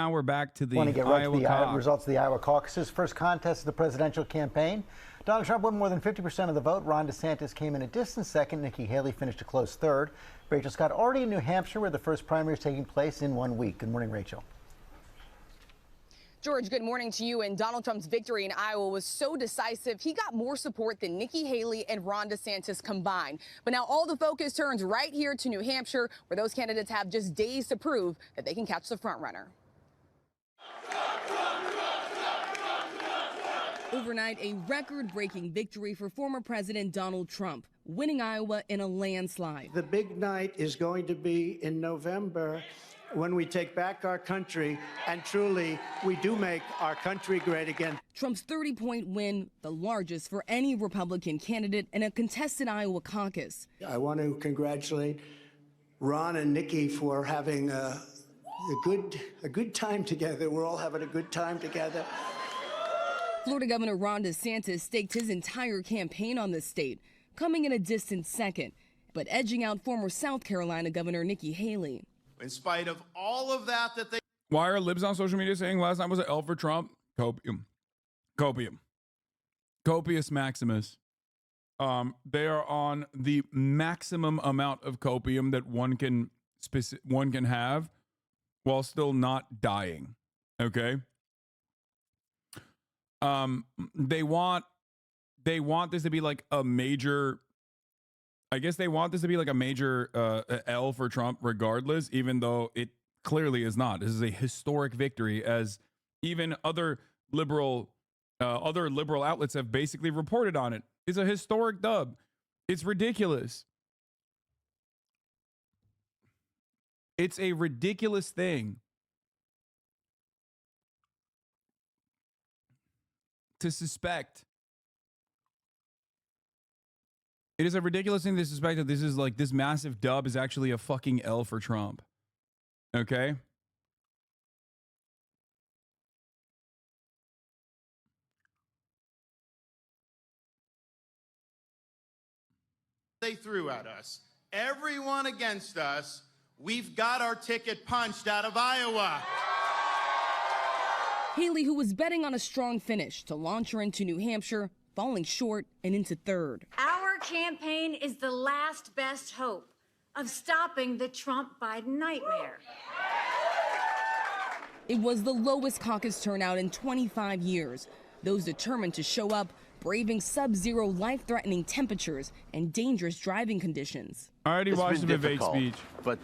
Now we're back to the Want to get right to the Iowa results of the Iowa caucuses. First contest of the presidential campaign. Donald Trump won more than 50% of the vote. Ron DeSantis came in a distant second. Nikki Haley finished a close third. Rachel Scott already in New Hampshire, where the first primary is taking place in 1 week. Good morning, Rachel. George, good morning to you. And Donald Trump's victory in Iowa was so decisive, he got more support than Nikki Haley and Ron DeSantis combined. But now all the focus turns right here to New Hampshire, where those candidates have just days to prove that they can catch the front runner. Overnight, a record-breaking victory for former President Donald Trump, winning Iowa in a landslide. The big night is going to be in November, when we take back our country, and truly, we do make our country great again. Trump's 30-point win, the largest for any Republican candidate in a contested Iowa caucus. I want to congratulate Ron and Nikki for having a good time together. We're all having a good time together. Florida Governor Ron DeSantis staked his entire campaign on the state, coming in a distant second, but edging out former South Carolina Governor Nikki Haley. In spite of all of that they... Why are libs on social media saying last night was an L for Trump? Copium. Copious Maximus. They are on the maximum amount of copium that one can have while still not dying. Okay? They want this to be like a major, I guess they want this to be like a major L for Trump regardless, even though it clearly is not. This is a historic victory, as even other liberal outlets have basically reported on it. It's a historic dub. It's ridiculous. It's a ridiculous thing to suspect. It is a ridiculous thing to suspect that this is like this massive dub is actually a fucking L for Trump. Okay? They threw at us. Everyone against us. We've got our ticket punched out of Iowa. Haley, who was betting on a strong finish to launch her into New Hampshire, falling short and into third. Our campaign is the last best hope of stopping the Trump-Biden nightmare. It was the lowest caucus turnout in 25 years. Those determined to show up, braving sub-zero life-threatening temperatures and dangerous driving conditions. I already watched the debate speech. But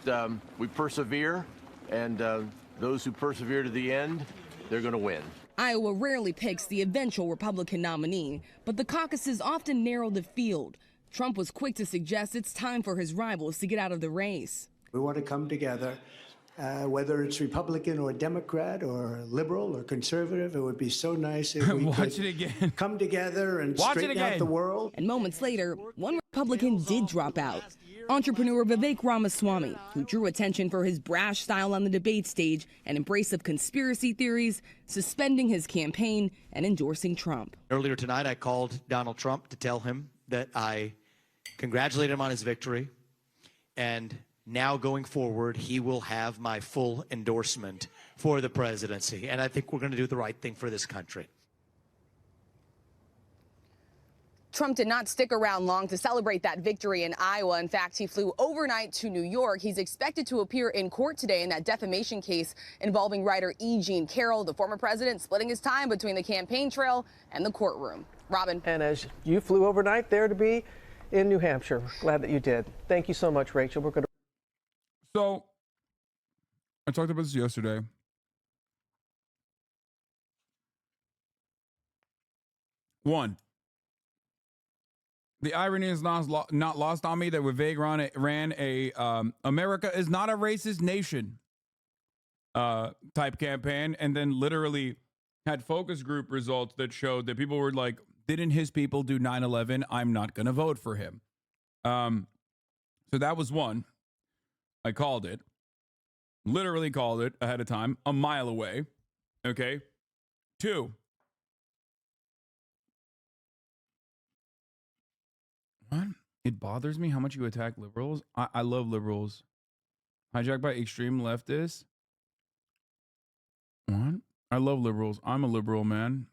we persevere, and those who persevere to the end, they're going to win. Iowa rarely picks the eventual Republican nominee, but the caucuses often narrow the field. Trump was quick to suggest it's time for his rivals to get out of the race. We want to come together, whether it's Republican or Democrat or liberal or conservative. It would be so nice if we could come together and straighten out the world. And moments later, one Republican did drop out. Entrepreneur Vivek Ramaswamy, who drew attention for his brash style on the debate stage and embrace of conspiracy theories, suspending his campaign and endorsing Trump. Earlier tonight, I called Donald Trump to tell him that I congratulated him on his victory, and now going forward, he will have my full endorsement for the presidency. And I think we're going to do the right thing for this country. Trump did not stick around long to celebrate that victory in Iowa. In fact, he flew overnight to New York. He's expected to appear in court today in that defamation case involving writer E. Jean Carroll, the former president, splitting his time between the campaign trail and the courtroom. Robin. And as you flew overnight there to be in New Hampshire, glad that you did. Thank you so much, Rachel. We're going to. So, I talked about this yesterday. One, the irony is not lost on me that Vivek ran a America is not a racist nation type campaign, and then literally had focus group results that showed that people were like, didn't his people do 9/11? I'm not going to vote for him. So that was one. I called it. Literally called it ahead of time, a mile away. Okay. Two. What? It bothers me how much you attack liberals. I love liberals. Hijacked by extreme leftists. I love liberals. I'm a liberal, man.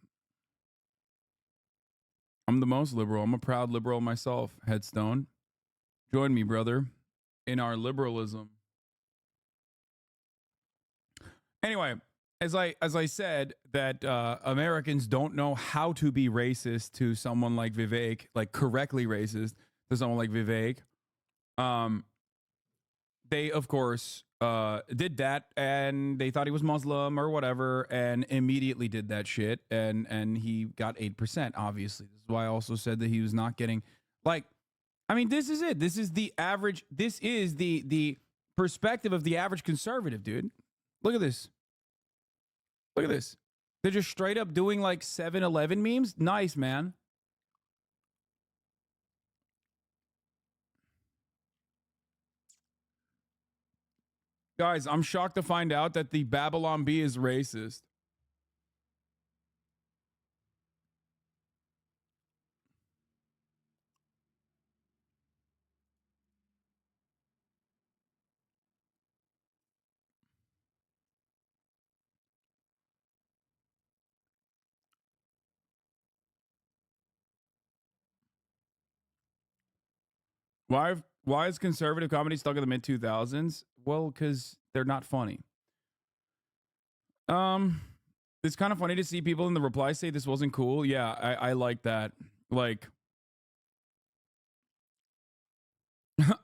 I'm the most liberal. I'm a proud liberal myself, Headstone. Join me, brother, in our liberalism. Anyway, as I said, that Americans don't know how to be racist to someone like Vivek, like correctly racist to someone like Vivek. They, of course, did that, and they thought he was Muslim or whatever, and immediately did that shit, and he got 8%, obviously. This is why I also said that he was not getting, like, I mean, this is it. This is the average, this is the perspective of the average conservative, dude. Look at this. Look at this. They're just straight up doing, like, 7-Eleven memes. Nice, man. Guys, I'm shocked to find out that the Babylon Bee is racist. Why is conservative comedy stuck in the mid 2000s? Well, because they're not funny. It's kind of funny to see people in the reply say this wasn't cool. Yeah, I like that. Like,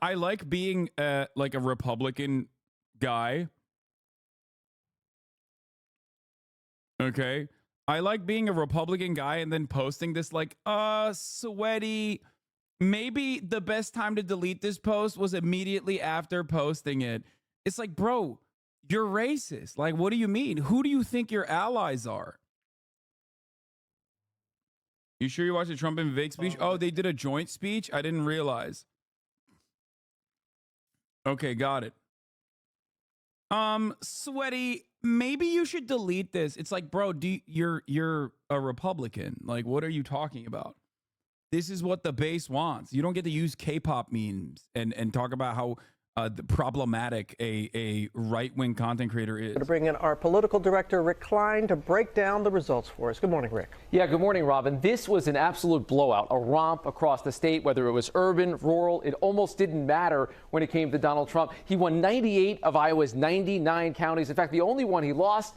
I like being like a Republican guy. Okay. I like being a Republican guy and then posting this like, sweaty. Maybe the best time to delete this post was immediately after posting it. It's like, bro, you're racist. Like, what do you mean? Who do you think your allies are? You sure you watched the Trump and Vivek speech? Oh, they did a joint speech? I didn't realize. Okay, got it. Sweaty, maybe you should delete this. It's like, bro, you're a Republican. Like, what are you talking about? This is what the base wants. You don't get to use K-pop memes and talk about how problematic a right-wing content creator is. To bring in our political director, Rick Klein, to break down the results for us. Good morning, Rick. Yeah, good morning, Robin. This was an absolute blowout, a romp across the state, whether it was urban, rural. It almost didn't matter when it came to Donald Trump. He won 98 of Iowa's 99 counties. In fact, the only one he lost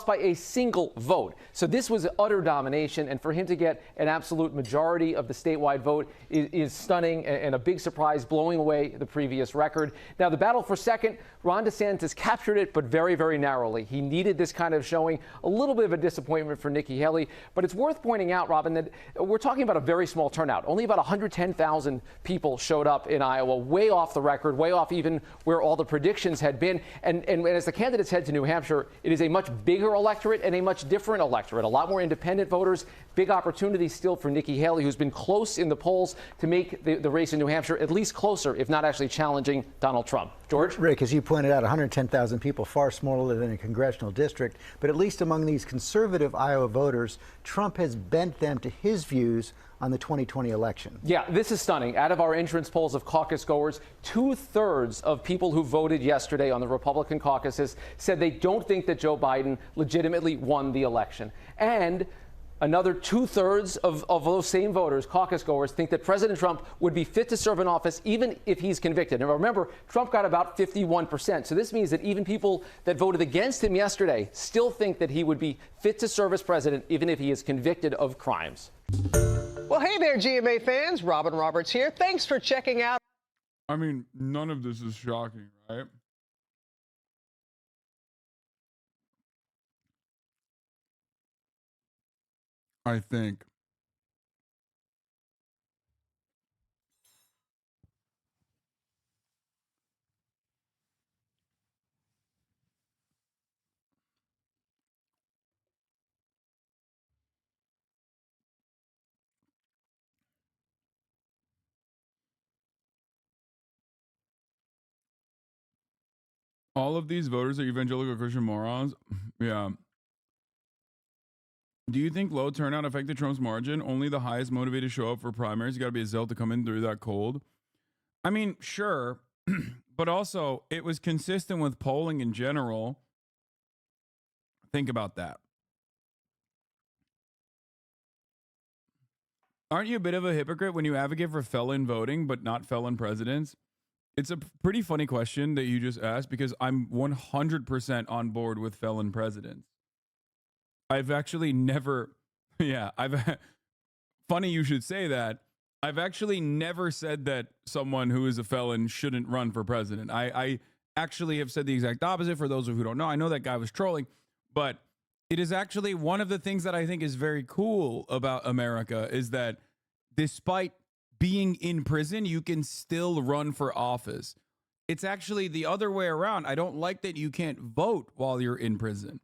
by a single vote. So this was utter domination, and for him to get an absolute majority of the statewide vote is stunning and a big surprise, blowing away the previous record. Now, the battle for second, Ron DeSantis captured it, but very, very narrowly. He needed this kind of showing. A little bit of a disappointment for Nikki Haley, but it's worth pointing out, Robin, that we're talking about a very small turnout. Only about 110,000 people showed up in Iowa, way off the record, way off even where all the predictions had been. And as the candidates head to New Hampshire, it is a much bigger electorate and a much different electorate. A lot more independent voters. Big opportunity still for Nikki Haley, who's been close in the polls to make the race in New Hampshire at least closer, if not actually challenging Donald Trump. George? Rick, as you pointed out, 110,000 people, far smaller than a congressional district. But at least among these conservative Iowa voters, Trump has bent them to his views on the 2020 election. Yeah, this is stunning. Out of our entrance polls of caucus goers, 2/3 of people who voted yesterday on the Republican caucuses said they don't think that Joe Biden legitimately won the election. And another 2/3 of those same voters, caucus goers, think that President Trump would be fit to serve in office even if he's convicted. And remember, Trump got about 51%. So this means that even people that voted against him yesterday still think that he would be fit to serve as president even if he is convicted of crimes. Well, hey there, GMA fans. Robin Roberts here. Thanks for checking out. I mean, none of this is shocking, right? I think. All of these voters are evangelical Christian morons. Yeah. Do you think low turnout affected Trump's margin? Only the highest motivated show up for primaries. You got to be a zealot to come in through that cold. I mean, sure. But also, it was consistent with polling in general. Think about that. Aren't you a bit of a hypocrite when you advocate for felon voting but not felon presidents? It's a pretty funny question that you just asked because I'm 100% on board with felon presidents. I've actually never, funny you should say that. I've actually never said that someone who is a felon shouldn't run for president. I actually have said the exact opposite for those who don't know. I know that guy was trolling, but it is actually one of the things that I think is very cool about America is that despite being in prison, you can still run for office. It's actually the other way around. I don't like that you can't vote while you're in prison.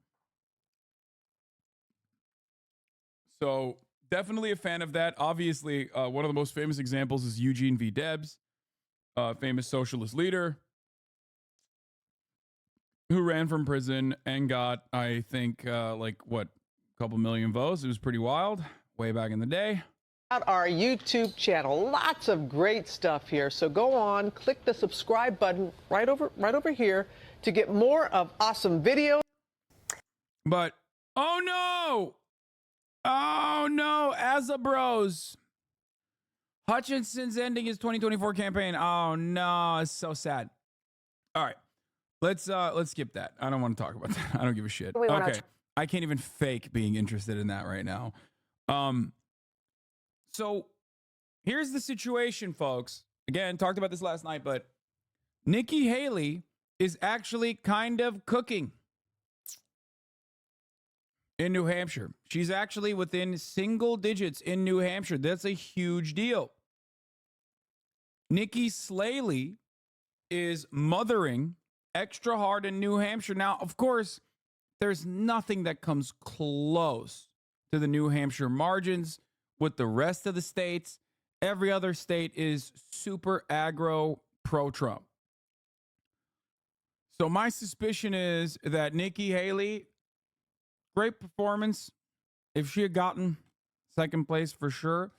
So definitely a fan of that. Obviously, one of the most famous examples is Eugene V. Debs, famous socialist leader who ran from prison and got, I think, a couple million votes. It was pretty wild way back in the day. Our YouTube channel, lots of great stuff here. So go on, click the subscribe button right over here to get more of awesome videos. But oh no, Asa Bros. Hutchinson's ending his 2024 campaign. Oh no, it's so sad. All right. Let's skip that. I don't want to talk about that. I don't give a shit. Okay. I can't even fake being interested in that right now. So here's the situation, folks. Again, talked about this last night, but Nikki Haley is actually kind of cooking in New Hampshire. She's actually within single digits in New Hampshire. That's a huge deal. Nikki Haley is mothering extra hard in New Hampshire. Now, of course, there's nothing that comes close to the New Hampshire margins with the rest of the states. Every other state is super aggro pro-Trump. So my suspicion is that Nikki Haley, great performance. If she had gotten second place for sure,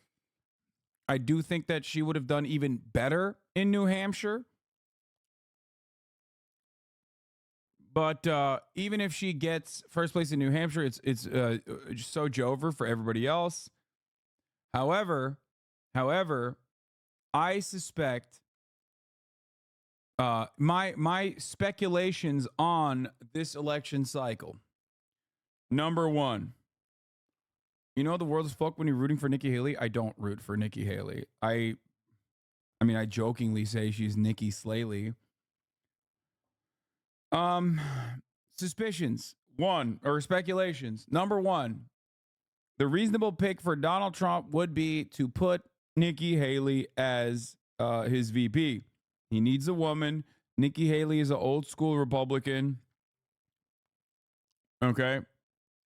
I do think that she would have done even better in New Hampshire. But even if she gets first place in New Hampshire, it's so Jover for everybody else. However, I suspect my speculations on this election cycle. Number one, you know the world is fucked when you're rooting for Nikki Haley. I don't root for Nikki Haley. I mean, I jokingly say she's Nikki Haley. Suspicions. Speculations. Number one, the reasonable pick for Donald Trump would be to put Nikki Haley as his VP. He needs a woman. Nikki Haley is an old school Republican. Okay.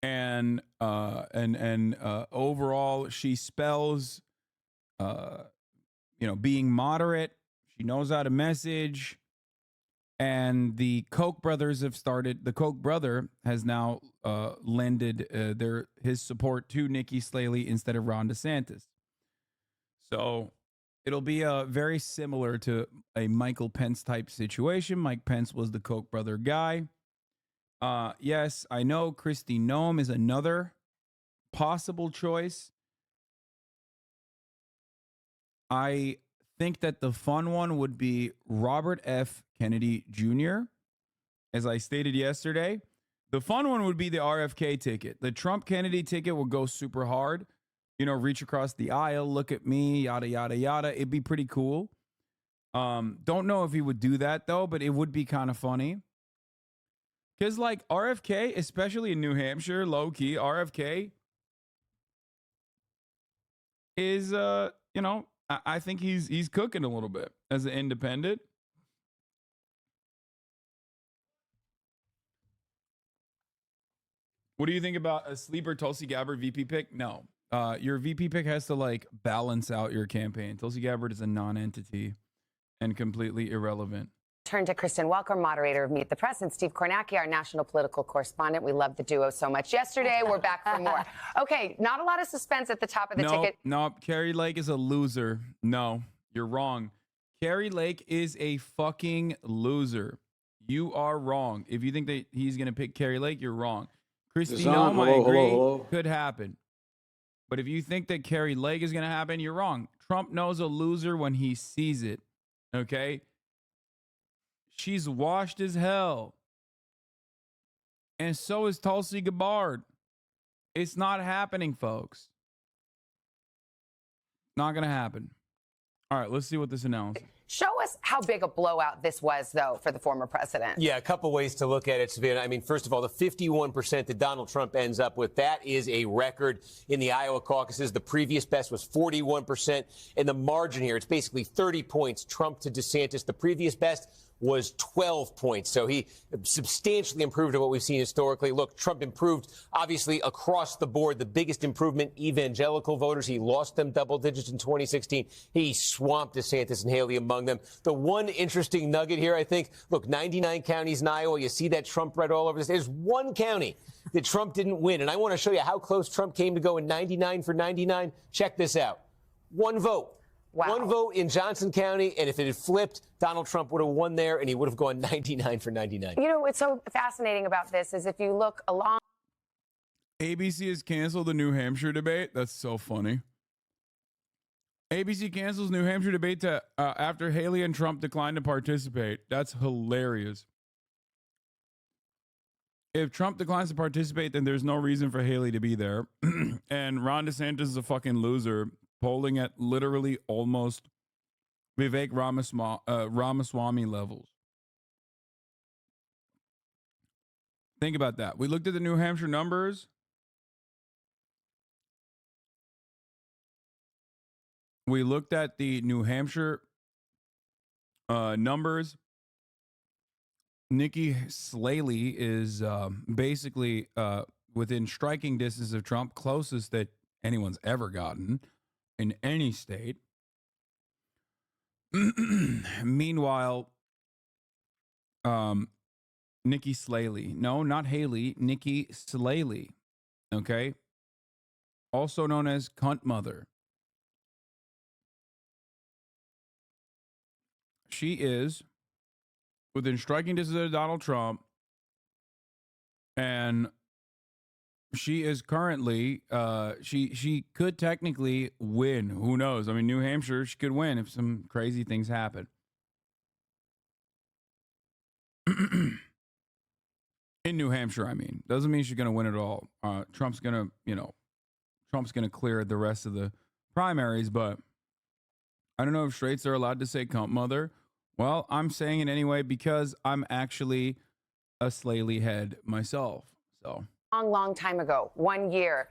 And overall, she spells, being moderate. She knows how to message. And the Koch brothers have started. The Koch brother has now lended his support to Nikki Haley instead of Ron DeSantis. So it'll be very similar to a Michael Pence type situation. Mike Pence was the Koch brother guy. Yes, I know Kristi Noem is another possible choice. I think that the fun one would be Robert F. Kennedy Jr. As I stated yesterday, the fun one would be the RFK ticket. The Trump Kennedy ticket will go super hard. Reach across the aisle, look at me, yada, yada, yada. It'd be pretty cool. Don't know if he would do that, though, but it would be kind of funny. Because, RFK, especially in New Hampshire, low-key, RFK is, I think he's cooking a little bit as an independent. What do you think about a sleeper Tulsi Gabbard VP pick? No. Your VP pick has to balance out your campaign. Tulsi Gabbard is a non-entity and completely irrelevant. Turn to Kristen Welker, moderator of Meet the Press, and Steve Kornacki, our national political correspondent. We love the duo so much. Yesterday, we're back for more. Okay, not a lot of suspense at the top of the ticket. No, Carrie Lake is a loser. No, you're wrong. Carrie Lake is a fucking loser. You are wrong. If you think that he's going to pick Carrie Lake, you're wrong. Kristi Noem, I agree, could happen. But if you think that Carrie Lake is going to happen, you're wrong. Trump knows a loser when he sees it. Okay? She's washed as hell. And so is Tulsi Gabbard. It's not happening, folks. Not going to happen. All right, let's see what this announces. Show us how big a blowout this was, though, for the former president. Yeah, a couple ways to look at it, Savannah. I mean, first of all, the 51% that Donald Trump ends up with, that is a record in the Iowa caucuses. The previous best was 41%. And the margin here, it's basically 30 points, Trump to DeSantis. The previous best was 12 points. So he substantially improved on what we've seen historically. Look, Trump improved, obviously, across the board. The biggest improvement, evangelical voters. He lost them double digits in 2016. He swamped DeSantis and Haley among them. The one interesting nugget here, I think, look, 99 counties in Iowa. You see that Trump red all over this. There's one county that Trump didn't win. And I want to show you how close Trump came to go in 99 for 99. Check this out. One vote. Wow. One vote in Johnson County, and if it had flipped, Donald Trump would have won there, and he would have gone 99 for 99. You know, what's so fascinating about this is if you look along. ABC has canceled the New Hampshire debate. That's so funny. ABC cancels New Hampshire debate after Haley and Trump declined to participate. That's hilarious. If Trump declines to participate, then there's no reason for Haley to be there. And Ron DeSantis is a fucking loser, polling at literally almost Vivek Ramaswamy levels. Think about that. We looked at the New Hampshire numbers. We looked at the New Hampshire numbers. Nikki Haley is basically within striking distance of Trump, closest that anyone's ever gotten in any state. Meanwhile, Nikki Haley, no, not Haley, Nikki Haley, okay, also known as Cunt Mother. She is within striking distance of Donald Trump, and she is currently, she could technically win. Who knows? I mean, New Hampshire, she could win if some crazy things happen. In New Hampshire, I mean. Doesn't mean she's going to win it all. Trump's going to clear the rest of the primaries, but I don't know if straights are allowed to say cunt mother. Well, I'm saying it anyway because I'm actually a Slaley head myself. So long time ago, 1 year,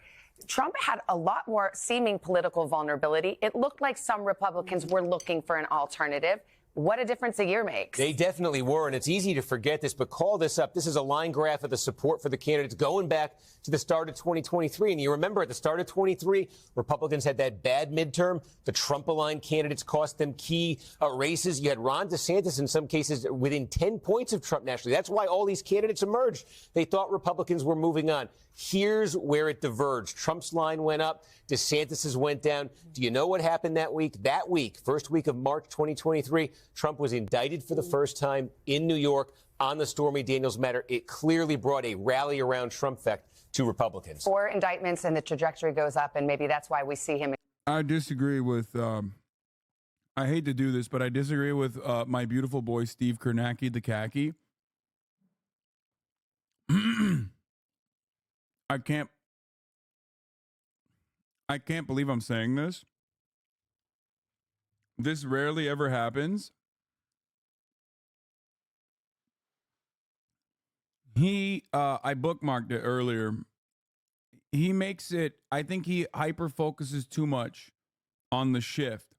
Trump had a lot more seeming political vulnerability. It looked like some Republicans were looking for an alternative. What a difference a year makes. They definitely were, and it's easy to forget this, but call this up. This is a line graph of the support for the candidates going back to the start of 2023. And you remember at the start of 23, Republicans had that bad midterm. The Trump-aligned candidates cost them key races. You had Ron DeSantis in some cases within 10 points of Trump nationally. That's why all these candidates emerged. They thought Republicans were moving on. Here's where it diverged. Trump's line went up. DeSantis's went down. Do you know what happened that week? That week, first week of March 2023, Trump was indicted for the first time in New York on the Stormy Daniels matter. It clearly brought a rally around Trump effect to Republicans. 4 indictments and the trajectory goes up, and maybe that's why we see him. I disagree with, I hate to do this, but I disagree with my beautiful boy, Steve Kornacki, the khaki. I can't believe I'm saying this. This rarely ever happens. I bookmarked it earlier. He makes it, I think he hyper focuses too much on the shift.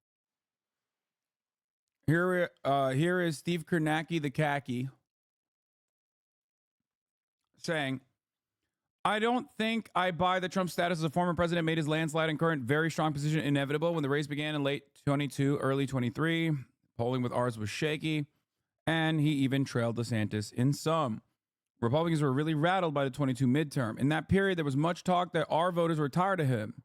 Here is Steve Kornacki, the khaki, saying, I don't think I buy that Trump's status as a former president made his landslide and current very strong position inevitable. When the race began in late 22, early 23, polling with ours was shaky, and he even trailed DeSantis in some. Republicans were really rattled by the 22 midterm. In that period, there was much talk that our voters were tired of him,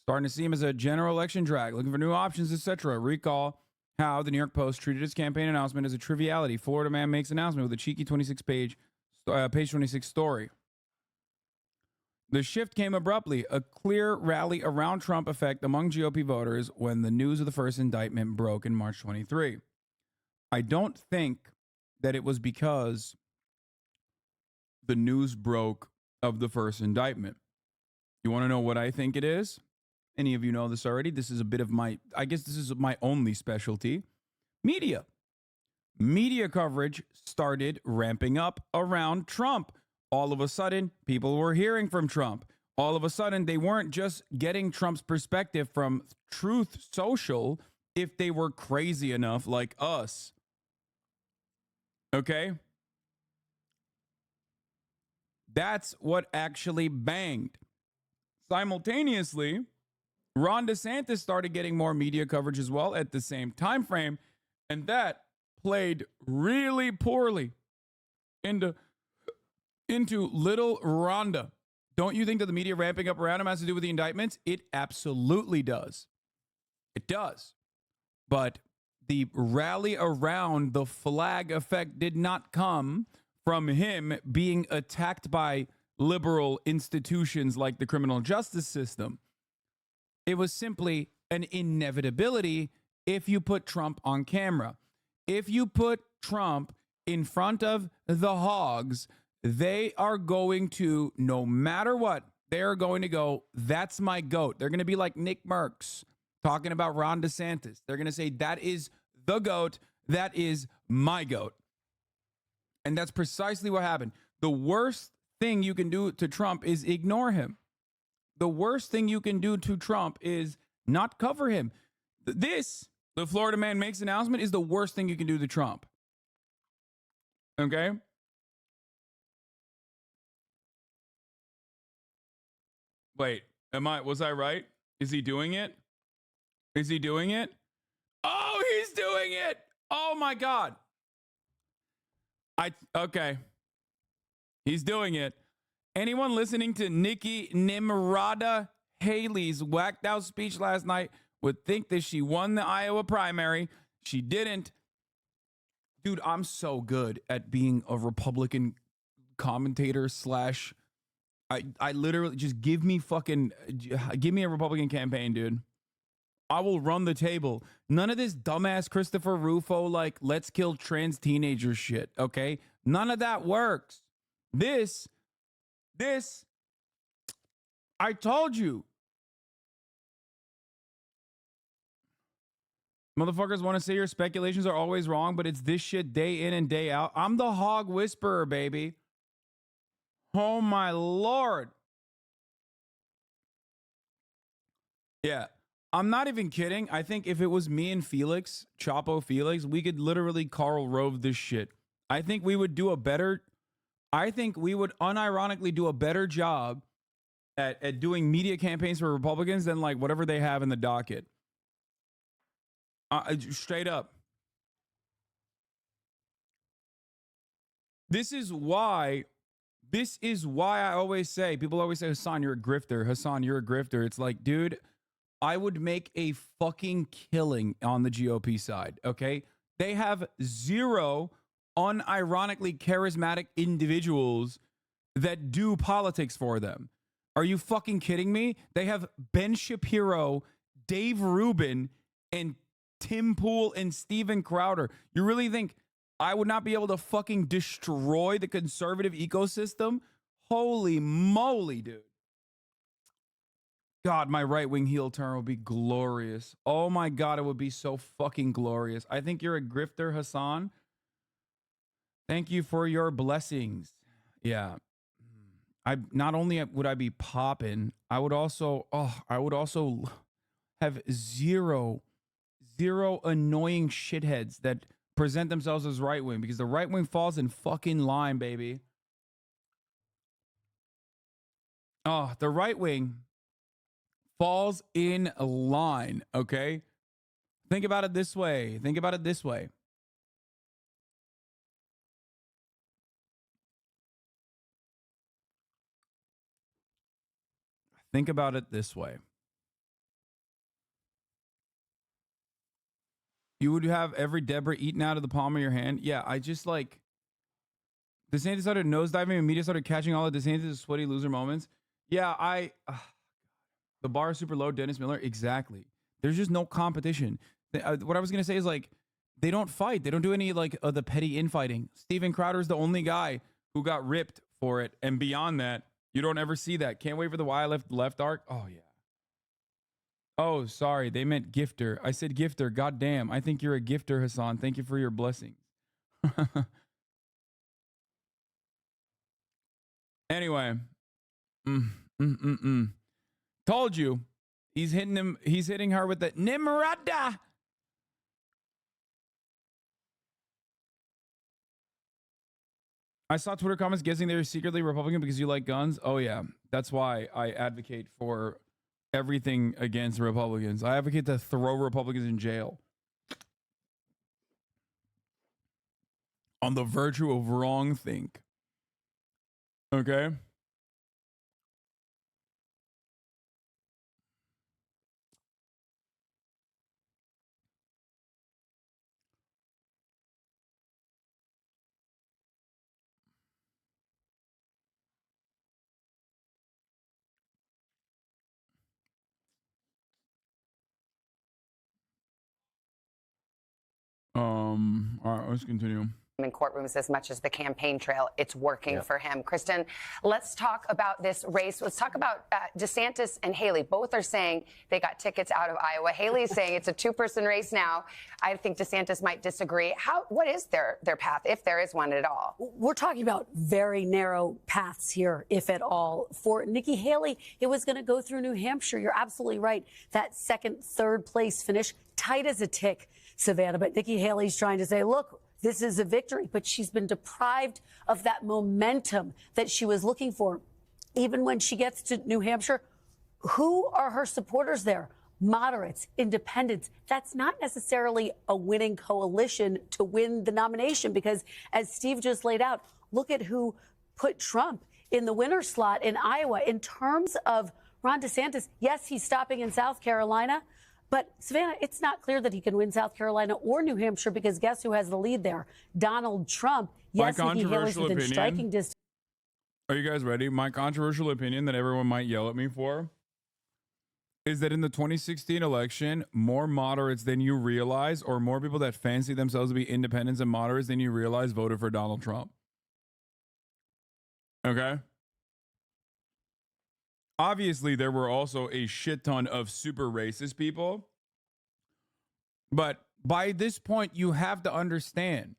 starting to see him as a general election drag, looking for new options, etc. Recall how the New York Post treated his campaign announcement as a triviality. Florida man makes announcement with a cheeky 26-page, page 26 story. The shift came abruptly, a clear rally around Trump effect among GOP voters when the news of the first indictment broke in March 23. I don't think that it was because the news broke of the first indictment. You want to know what I think it is? Any of you know this already? This is a bit of I guess this is my only specialty. Media. Media coverage started ramping up around Trump. All of a sudden, people were hearing from Trump. All of a sudden, they weren't just getting Trump's perspective from Truth Social if they were crazy enough like us. Okay? That's what actually banged. Simultaneously, Ron DeSantis started getting more media coverage as well at the same time frame, and that played really poorly into little Rhonda. Don't you think that the media ramping up around him has to do with the indictments? It absolutely does. It does. But the rally around the flag effect did not come from him being attacked by liberal institutions like the criminal justice system. It was simply an inevitability if you put Trump on camera. If you put Trump in front of the hogs, they are going to, no matter what, they're going to go, that's my GOAT. They're going to be like Nick Merckx talking about Ron DeSantis. They're going to say, that is the GOAT. That is my GOAT. And that's precisely what happened. The worst thing you can do to Trump is ignore him. The worst thing you can do to Trump is not cover him. This, the Florida man makes announcement, is the worst thing you can do to Trump. Okay? Wait, was I right? Is he doing it? Is he doing it? Oh, he's doing it. Oh my God. Okay. He's doing it. Anyone listening to Nikki Nimrata Haley's whacked out speech last night would think that she won the Iowa primary. She didn't. Dude, I'm so good at being a Republican commentator slash. I literally just give me a Republican campaign, dude. I will run the table. None of this dumbass Christopher Rufo, like, let's kill trans teenagers shit, okay? None of that works. This, I told you. Motherfuckers want to say your speculations are always wrong, but it's this shit day in and day out. I'm the hog whisperer, baby. Oh, my Lord. Yeah. I'm not even kidding. I think if it was me and Felix, Chapo Felix, we could literally Karl Rove this shit. I think we would unironically do a better job at doing media campaigns for Republicans than like whatever they have in the docket. Straight up. This is why I always say, people always say, Hasan, you're a grifter. Hasan, you're a grifter. It's like, dude, I would make a fucking killing on the GOP side, okay? They have zero unironically charismatic individuals that do politics for them. Are you fucking kidding me? They have Ben Shapiro, Dave Rubin, and Tim Pool and Steven Crowder. You really think I would not be able to fucking destroy the conservative ecosystem? Holy moly, dude. God, my right-wing heel turn would be glorious. Oh my God, it would be so fucking glorious. I think you're a grifter, Hasan. Thank you for your blessings. Yeah. Not only would I be popping, I would also have zero annoying shitheads that present themselves as right-wing, because the right-wing falls in fucking line, baby. Oh, the right-wing falls in line, okay? Think about it this way. Think about it this way. Think about it this way. You would have every Deborah eaten out of the palm of your hand. Yeah, I just like DeSantis started nosediving and media started catching all of DeSantis' sweaty loser moments. Yeah, the bar is super low. Dennis Miller, exactly. There's just no competition. What I was gonna say is like they don't fight. They don't do any like the petty infighting. Steven Crowder is the only guy who got ripped for it, and beyond that, you don't ever see that. Can't wait for the Why I Left arc. Oh yeah. Oh, sorry, they meant gifter. I said gifter. God damn, I think you're a gifter, Hasan. Thank you for your blessings. Anyway, told you, he's hitting her with the Nimrada. I saw Twitter comments guessing they're secretly Republican because you like guns. Oh yeah, that's why I advocate for everything against Republicans. I advocate to throw Republicans in jail on the virtue of wrong think. Okay. All right, let's continue. In courtrooms as much as the campaign trail, it's working for him. Kristen, let's talk about this race. Let's talk about DeSantis and Haley. Both are saying they got tickets out of Iowa. Haley is saying it's a two-person race now. I think DeSantis might disagree. What is their path, if there is one at all? We're talking about very narrow paths here, if at all. For Nikki Haley, it was going to go through New Hampshire. You're absolutely right. That second, third place finish, tight as a tick, Savannah. But Nikki Haley's trying to say, look, this is a victory, but she's been deprived of that momentum that she was looking for. Even when she gets to New Hampshire, who are her supporters there? Moderates, independents. That's not necessarily a winning coalition to win the nomination because, as Steve just laid out, look at who put Trump in the winner's slot in Iowa. In terms of Ron DeSantis, yes, he's stopping in South Carolina. But, Savannah, it's not clear that he can win South Carolina or New Hampshire because guess who has the lead there? Donald Trump. Yes, Nikki Haley's within striking distance. Are you guys ready? My controversial opinion that everyone might yell at me for is that in the 2016 election, more moderates than you realize, or more people that fancy themselves to be independents and moderates than you realize, voted for Donald Trump. Okay? Obviously, there were also a shit ton of super racist people. But by this point, you have to understand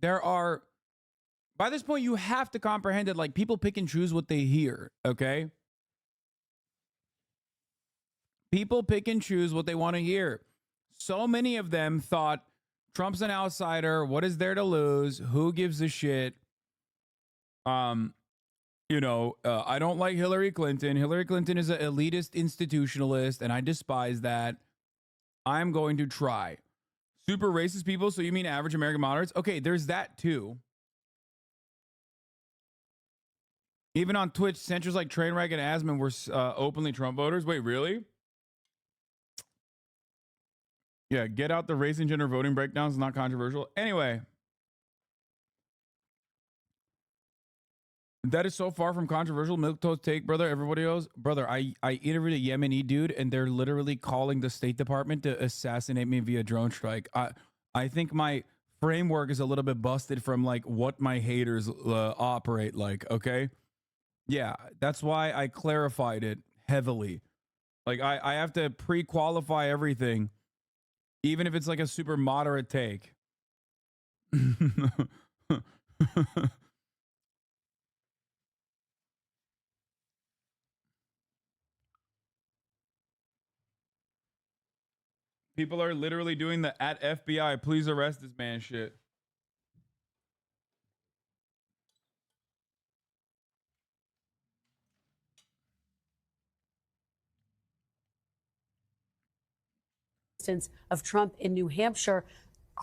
by this point, you have to comprehend that like people pick and choose what they hear. Okay. People pick and choose what they want to hear. So many of them thought Trump's an outsider. What is there to lose? Who gives a shit? I don't like Hillary Clinton. Hillary Clinton is an elitist institutionalist, and I despise that. I'm going to try. Super racist people, so you mean average American moderates? Okay, there's that too. Even on Twitch, centers like Trainwreck and Asman were openly Trump voters. Wait, really? Yeah, get out the race and gender voting breakdowns. Not controversial. Anyway. That is so far from controversial. Milk toast take, brother. Everybody else, brother. I interviewed a Yemeni dude, and they're literally calling the State Department to assassinate me via drone strike. I think my framework is a little bit busted from like what my haters operate like. Okay, yeah, that's why I clarified it heavily. Like I have to pre-qualify everything, even if it's like a super moderate take. People are literally doing the at FBI, please arrest this man shit. Of Trump in New Hampshire,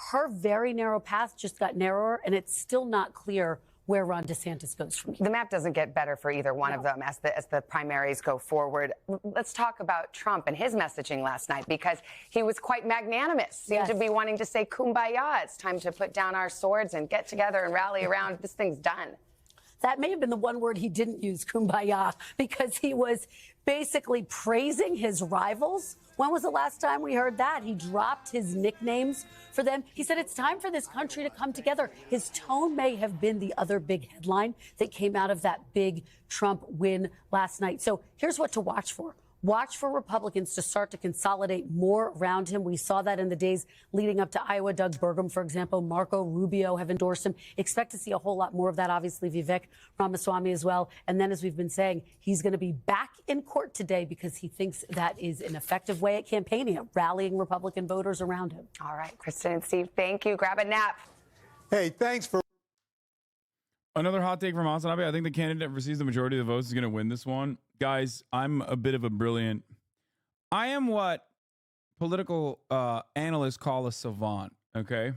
her very narrow path just got narrower, and it's still not clear where Ron DeSantis goes from here. The map doesn't get better for either one of them as the primaries go forward. Let's talk about Trump and his messaging last night, because he was quite magnanimous. Seemed to be wanting to say, kumbaya, it's time to put down our swords and get together and rally around. This thing's done. That may have been the one word he didn't use, kumbaya, because he was basically praising his rivals. When was the last time we heard that? He dropped his nicknames for them. He said it's time for this country to come together. His tone may have been the other big headline that came out of that big Trump win last night. So here's what to watch for. Watch for Republicans to start to consolidate more around him. We saw that in the days leading up to Iowa. Doug Burgum, for example, Marco Rubio have endorsed him. Expect to see a whole lot more of that, obviously, Vivek Ramaswamy as well. And then, as we've been saying, he's going to be back in court today because he thinks that is an effective way at campaigning, at rallying Republican voters around him. All right, Kristen and Steve, thank you. Grab a nap. Hey, thanks for... Another hot take from HasanAbi. I think the candidate that receives the majority of the votes is going to win this one. Guys, I'm a bit of a brilliant... I am what political analysts call a savant, okay?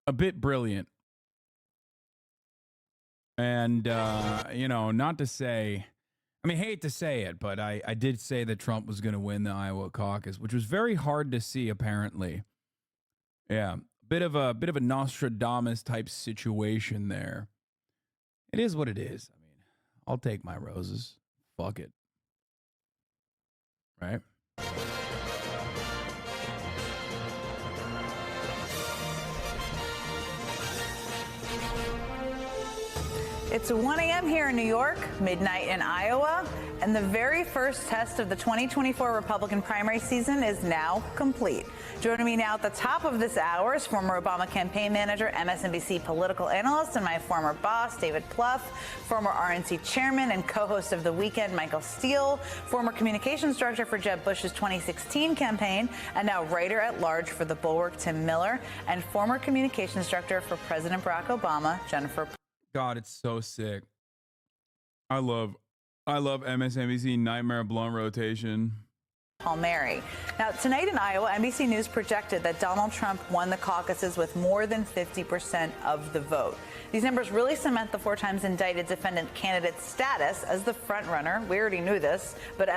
A bit brilliant. And, you know, not to say... I mean, hate to say it, but I did say that Trump was going to win the Iowa caucus, which was very hard to see, apparently. Yeah. Bit of a Nostradamus type situation there. It is what it is. I mean, I'll take my roses. Fuck it. Right? It's 1 a.m. here in New York, midnight in Iowa, and the very first test of the 2024 Republican primary season is now complete. Joining me now at the top of this hour is former Obama campaign manager, MSNBC political analyst, and my former boss, David Plouffe, former RNC chairman and co-host of The Weekend, Michael Steele, former communications director for Jeb Bush's 2016 campaign, and now writer-at-large for The Bulwark, Tim Miller, and former communications director for President Barack Obama, Jennifer. God, it's so sick. I love MSNBC Nightmare Blunt Rotation. Palmieri. Now, tonight in Iowa, NBC News projected that Donald Trump won the caucuses with more than 50% of the vote. These numbers really cement the 4 times indicted defendant candidate's status as the front runner. We already knew this, but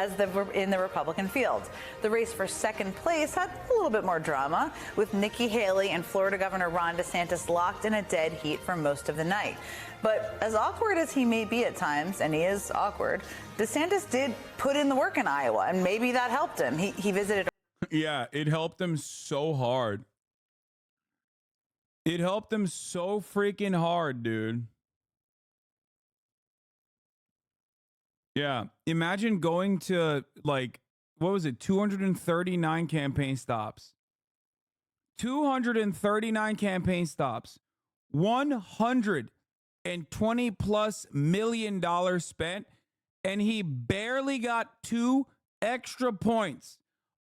in the Republican field. The race for second place had a little bit more drama, with Nikki Haley and Florida Governor Ron DeSantis locked in a dead heat for most of the night. But as awkward as he may be at times, and he is awkward, DeSantis did put in the work in Iowa, and maybe that helped him. He visited. Yeah, it helped him so hard. It helped him so freaking hard, dude. Yeah, imagine going to, like, what was it, 239 campaign stops. 239 campaign stops. $120+ million spent, and he barely got 2 extra points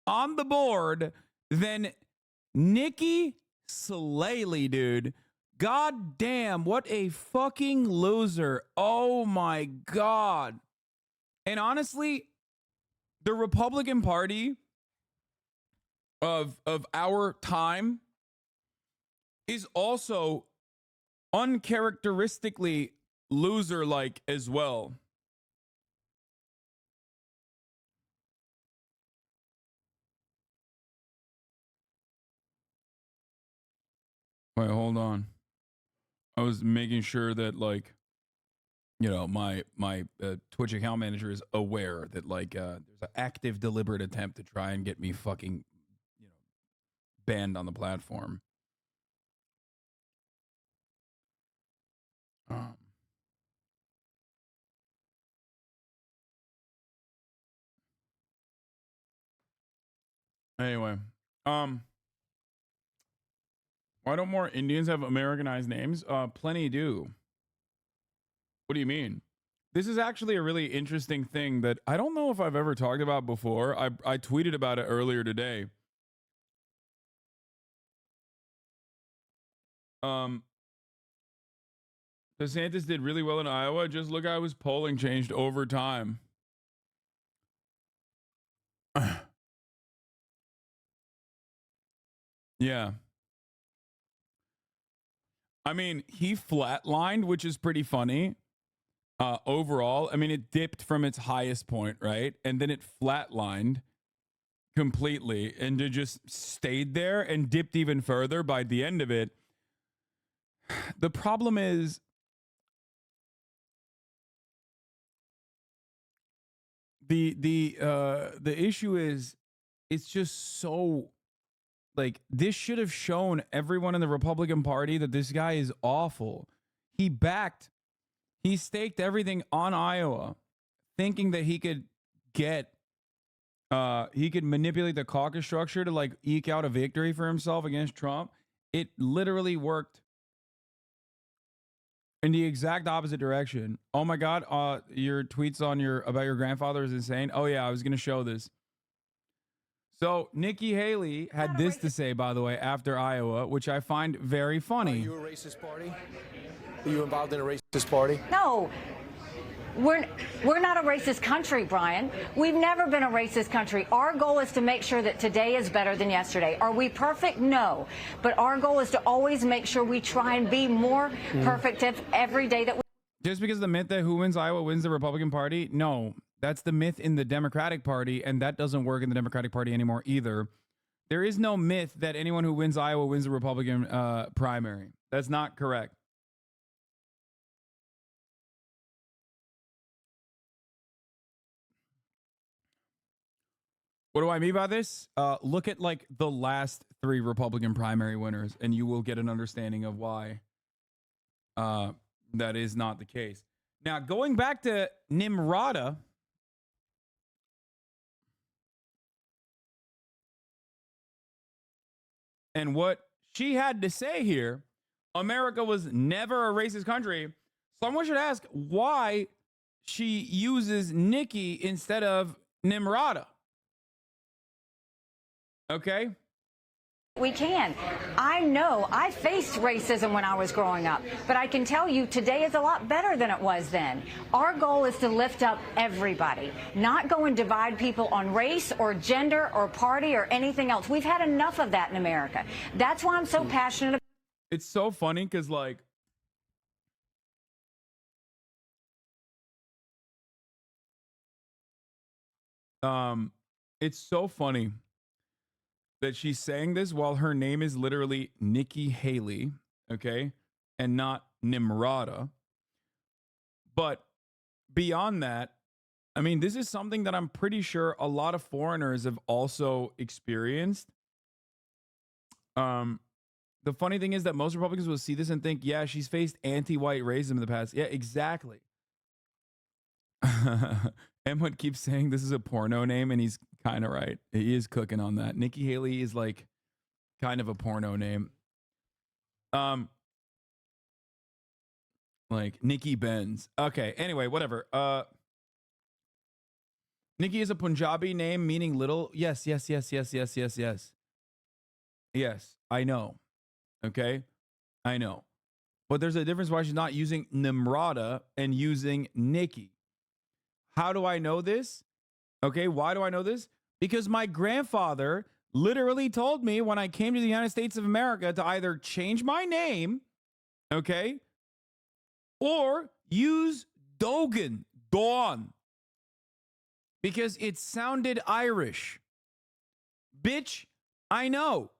on the board than Nikki Haley, dude. God damn, what a fucking loser. Oh my God. And honestly, the Republican Party of our time is also uncharacteristically loser-like as well. Wait, hold on. I was making sure that, like, you know, my Twitch account manager is aware that, like, there's an active, deliberate attempt to try and get me fucking, you know, banned on the platform. Anyway, why don't more Indians have Americanized names? Plenty do. What do you mean? This is actually a really interesting thing that I don't know if I've ever talked about before. I tweeted about it earlier today. DeSantis did really well in Iowa. Just look how his polling changed over time. Yeah. I mean, he flatlined, which is pretty funny. Overall, I mean, it dipped from its highest point, right? And then it flatlined completely and it just stayed there and dipped even further by the end of it. The problem is the issue is, it's just so, like, this should have shown everyone in the Republican Party that this guy is awful. He staked everything on Iowa, thinking that he could manipulate the caucus structure to, like, eke out a victory for himself against Trump. It literally worked in the exact opposite direction. Oh my God, your tweets about your grandfather is insane. Oh yeah, I was gonna show this. So Nikki Haley had this to say, by the way, after Iowa, which I find very funny. Are you a racist party? Are you involved in a racist party? No. We're not a racist country, Brian. We've never been a racist country. Our goal is to make sure that today is better than yesterday. Are we perfect? No. But our goal is to always make sure we try and be more perfect every day that we... Just because the myth that who wins Iowa wins the Republican Party? No, that's the myth in the Democratic Party, and that doesn't work in the Democratic Party anymore either. There is no myth that anyone who wins Iowa wins the Republican primary. That's not correct. What do I mean by this? Look at, like, the last 3 Republican primary winners, and you will get an understanding of why that is not the case. Now, going back to Nimrata, and what she had to say here, America was never a racist country. Someone should ask why she uses Nikki instead of Nimrata. Okay? We can. I know I faced racism when I was growing up, but I can tell you today is a lot better than it was then. Our goal is to lift up everybody, not go and divide people on race or gender or party or anything else. We've had enough of that in America. That's why I'm so passionate. It's so funny because, like, it's so funny that she's saying this while her name is literally Nikki Haley, okay, and not Nimrata. But beyond that, I mean, this is something that I'm pretty sure a lot of foreigners have also experienced. The funny thing is that most Republicans will see this and think, yeah, she's faced anti-white racism in the past. Yeah, exactly. Emwood keeps saying this is a porno name, and he's kind of right. He is cooking on that. Nikki Haley is, like, kind of a porno name. Like Nikki Benz. Okay, anyway, whatever. Nikki is a Punjabi name meaning little. Yes. Yes, I know. Okay, I know. But there's a difference why she's not using Nimrata and using Nikki. How do I know this? Okay, why do I know this? Because my grandfather literally told me when I came to the United States of America to either change my name, okay, or use Dawn, because it sounded Irish. Bitch, I know.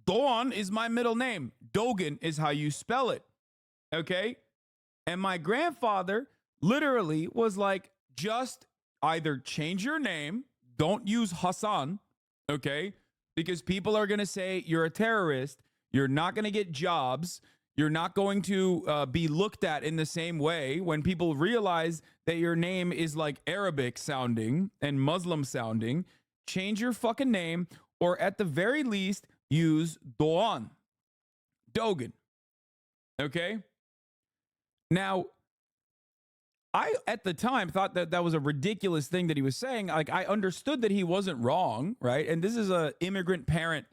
Dawn is my middle name. Dogan is how you spell it, okay? And my grandfather literally was like, just either change your name, don't use Hasan, okay? Because people are going to say you're a terrorist, you're not going to get jobs, you're not going to be looked at in the same way when people realize that your name is like Arabic sounding and Muslim sounding. Change your fucking name, or at the very least, use Dogan, okay? Now, I, at the time, thought that that was a ridiculous thing that he was saying. Like, I understood that he wasn't wrong, right? And this is a immigrant parent.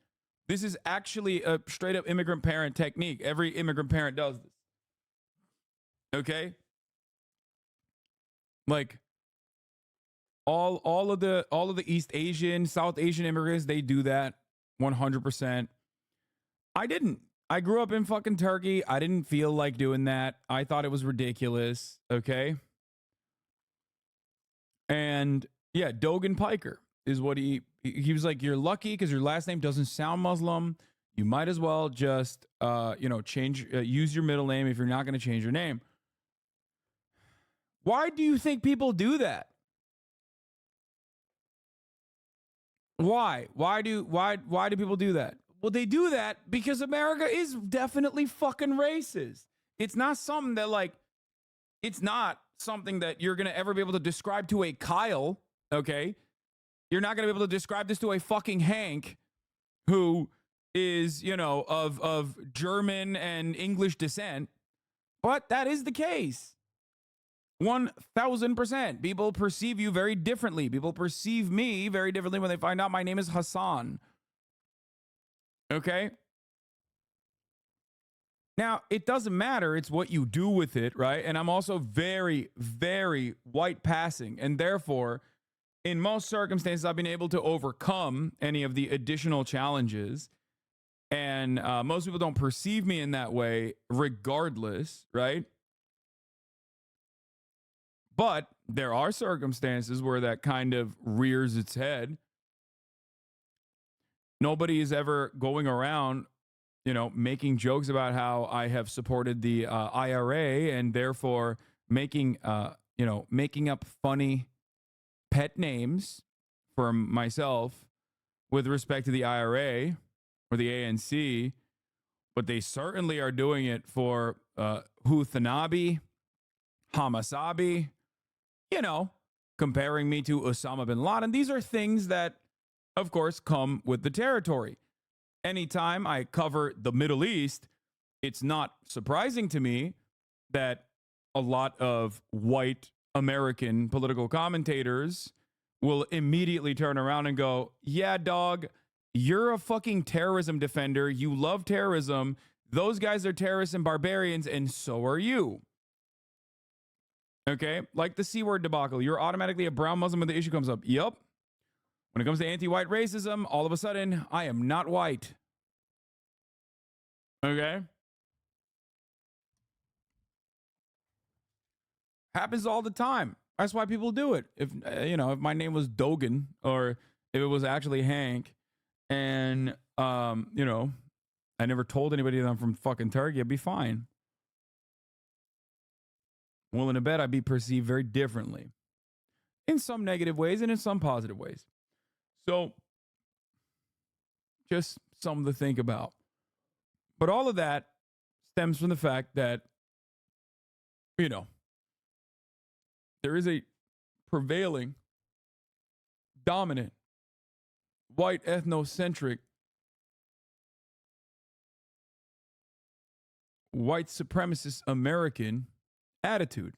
This is actually a straight up immigrant parent technique. Every immigrant parent does this. Okay? Like, all of the East Asian, South Asian immigrants, they do that 100%. I didn't. I grew up in fucking Turkey. I didn't feel like doing that. I thought it was ridiculous. Okay? And yeah, Dogan Piker is what he was like, you're lucky because your last name doesn't sound Muslim. You might as well just, change, use your middle name if you're not going to change your name. Why do you think people do that? Why? Why do people do that? Well, they do that because America is definitely fucking racist. It's not something that it's not something that you're going to ever be able to describe to a Kyle, okay? You're not going to be able to describe this to a fucking Hank who is, of German and English descent. But that is the case. 1000%. People perceive you very differently. People perceive me very differently when they find out my name is Hasan. Okay? Now, it doesn't matter. It's what you do with it, right? And I'm also very, very white passing. And therefore, in most circumstances, I've been able to overcome any of the additional challenges. And most people don't perceive me in that way regardless, right? But there are circumstances where that kind of rears its head. Nobody is ever going around, making jokes about how I have supported the IRA and therefore making up funny pet names for myself with respect to the IRA or the ANC. But they certainly are doing it for HasanAbi, Hamasabi, comparing me to Osama bin Laden. These are things that, of course, come with the territory. Anytime I cover the Middle East, it's not surprising to me that a lot of white American political commentators will immediately turn around and go, yeah, dog, you're a fucking terrorism defender. You love terrorism. Those guys are terrorists and barbarians, and so are you. Okay? Like the C-word debacle. You're automatically a brown Muslim when the issue comes up. Yup. When it comes to anti-white racism, all of a sudden, I am not white. Okay? Happens all the time. That's why people do it. If my name was Dogan or if it was actually Hank and, I never told anybody that I'm from fucking Turkey, I'd be fine. Willing to bet I'd be perceived very differently in some negative ways and in some positive ways. So just something to think about. But all of that stems from the fact that, there is a prevailing, dominant, white ethnocentric, white supremacist American attitude.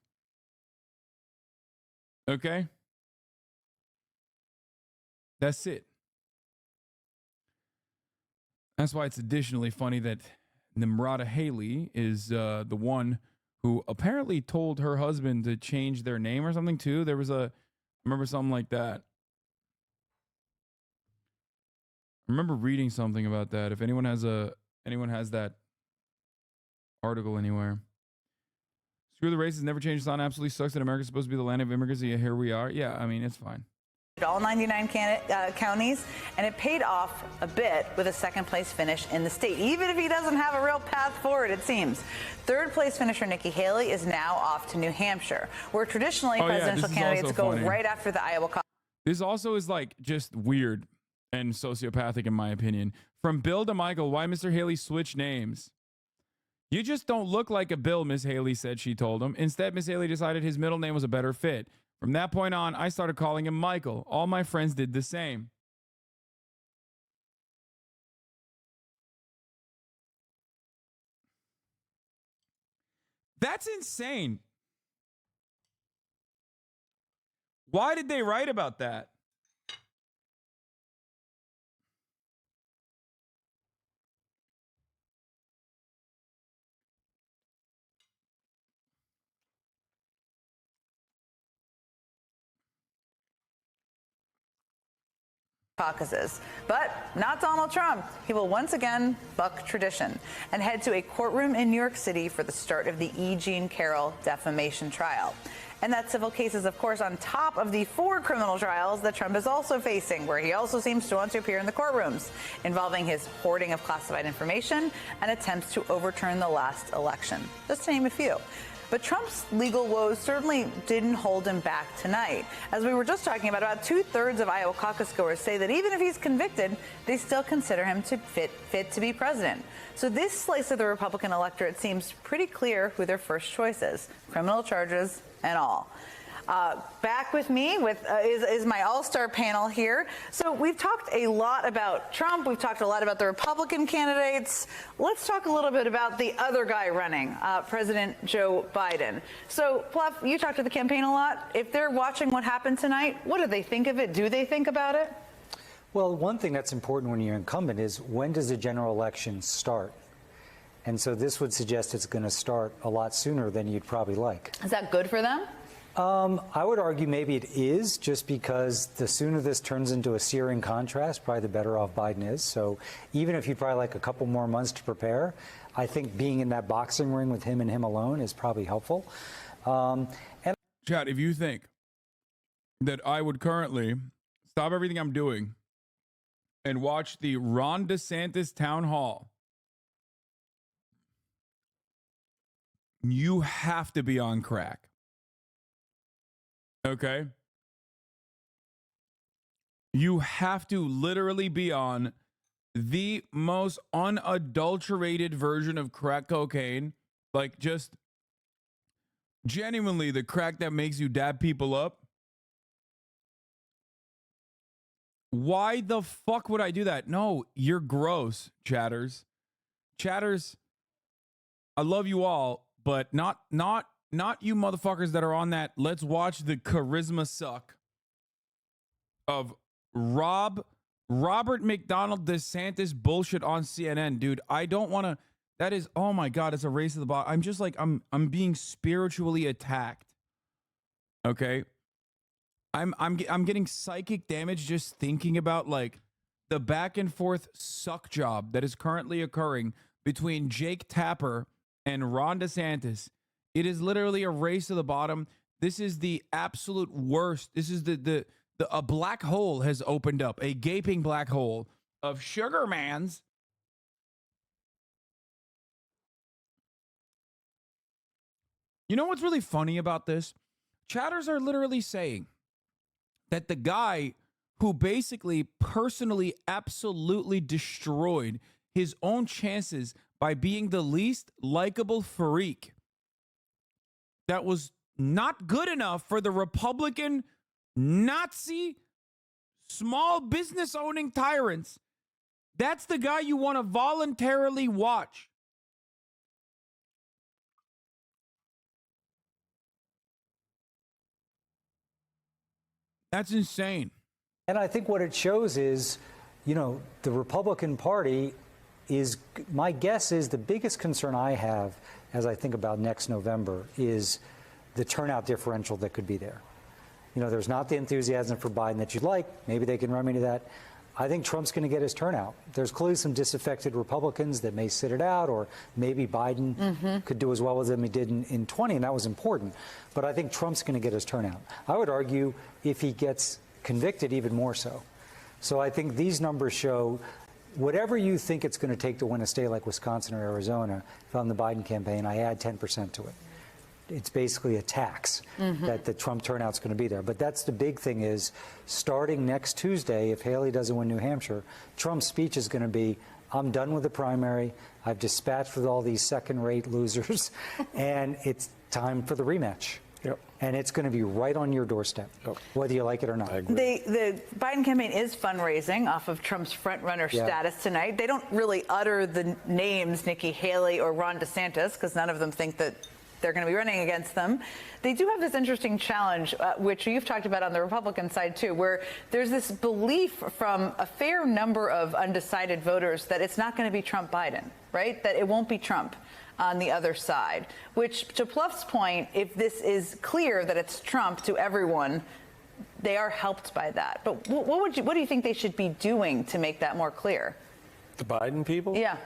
Okay? That's it. That's why it's additionally funny that Nimrata Haley is the one who apparently told her husband to change their name or something too. There was I remember something like that. I remember reading something about that. If anyone has that article anywhere. Screw the races, never changed on. Absolutely sucks that America's supposed to be the land of immigrants. Yeah, here we are. Yeah, I mean, it's fine. All 99 counties, and it paid off a bit with a second-place finish in the state, even if he doesn't have a real path forward, it seems. Third-place finisher Nikki Haley is now off to New Hampshire, where traditionally presidential candidates go right after the Iowa caucus. This also is just weird and sociopathic, in my opinion. From Bill to Michael, why Mr. Haley switched names? You just don't look like a Bill, Miss Haley said, she told him. Instead, Miss Haley decided his middle name was a better fit. From that point on, I started calling him Michael. All my friends did the same. That's insane. Why did they write about that? Caucuses. But not Donald Trump. He will once again buck tradition and head to a courtroom in New York City for the start of the E. Jean Carroll defamation trial. And that civil case is, of course, on top of the 4 criminal trials that Trump is also facing, where he also seems to want to appear in the courtrooms, involving his hoarding of classified information and attempts to overturn the last election, just to name a few. But Trump's legal woes certainly didn't hold him back tonight. As we were just talking about 2/3 of Iowa caucus goers say that even if he's convicted, they still consider him to fit to be president. So this slice of the Republican electorate seems pretty clear who their first choice is, criminal charges and all. Back with me is my all-star panel here. So we've talked a lot about Trump. We've talked a lot about the Republican candidates. Let's talk a little bit about the other guy running, President Joe Biden. So, Pluff, you talked to the campaign a lot. If they're watching what happened tonight, what do they think of it? Do they think about it? Well, one thing that's important when you're incumbent is when does the general election start? And so this would suggest it's going to start a lot sooner than you'd probably like. Is that good for them? I would argue maybe it is, just because the sooner this turns into a searing contrast, probably the better off Biden is. So even if you'd probably like a couple more months to prepare, I think being in that boxing ring with him and him alone is probably helpful. Chad, if you think that I would currently stop everything I'm doing and watch the Ron DeSantis town hall, you have to be on crack. Okay? You have to literally be on the most unadulterated version of crack cocaine. Like, just genuinely the crack that makes you dab people up. Why the fuck would I do that? No, you're gross, chatters. Chatters, I love you all, but not you motherfuckers that are on that let's watch the charisma suck of Robert McDonald DeSantis bullshit on CNN. Dude, I don't want to. That is, oh my God, it's a race to the bottom. I'm just like, I'm being spiritually attacked. Okay? I'm getting psychic damage just thinking about like the back and forth suck job that is currently occurring between Jake Tapper and Ron DeSantis. It is literally a race to the bottom. This is the absolute worst. This is a black hole has opened up, a gaping black hole of sugar mans. You know what's really funny about this? Chatters are literally saying that the guy who basically personally absolutely destroyed his own chances by being the least likable freak that was not good enough for the Republican Nazi small business owning tyrants. That's the guy you want to voluntarily watch. That's insane. And I think what it shows is, you know, the Republican Party is, my guess is the biggest concern I have as I think about next November is the turnout differential that could be there. You know, there's not the enthusiasm for Biden that you'd like. Maybe they can remedy that. I think Trump's going to get his turnout. There's clearly some disaffected Republicans that may sit it out, or maybe Biden could do as well as he did in 20, and that was important. But I think Trump's going to get his turnout. I would argue if he gets convicted, even more so. So I think these numbers show whatever you think it's going to take to win a state like Wisconsin or Arizona, if I'm the Biden campaign, I add 10% to it. It's basically a tax that the Trump turnout's going to be there. But that's the big thing is, starting next Tuesday, if Haley doesn't win New Hampshire, Trump's speech is going to be, I'm done with the primary. I've dispatched with all these second-rate losers, and it's time for the rematch. Yep. And it's going to be right on your doorstep, whether you like it or not. The Biden campaign is fundraising off of Trump's front-runner status tonight. They don't really utter the names Nikki Haley or Ron DeSantis because none of them think that they're going to be running against them. They do have this interesting challenge, which you've talked about on the Republican side, too, where there's this belief from a fair number of undecided voters that it's not going to be Trump-Biden, right? That it won't be Trump on the other side, which, to Pluff's point, if this is clear that it's Trump to everyone, they are helped by that. But what do you think they should be doing to make that more clear? The Biden people? Yeah.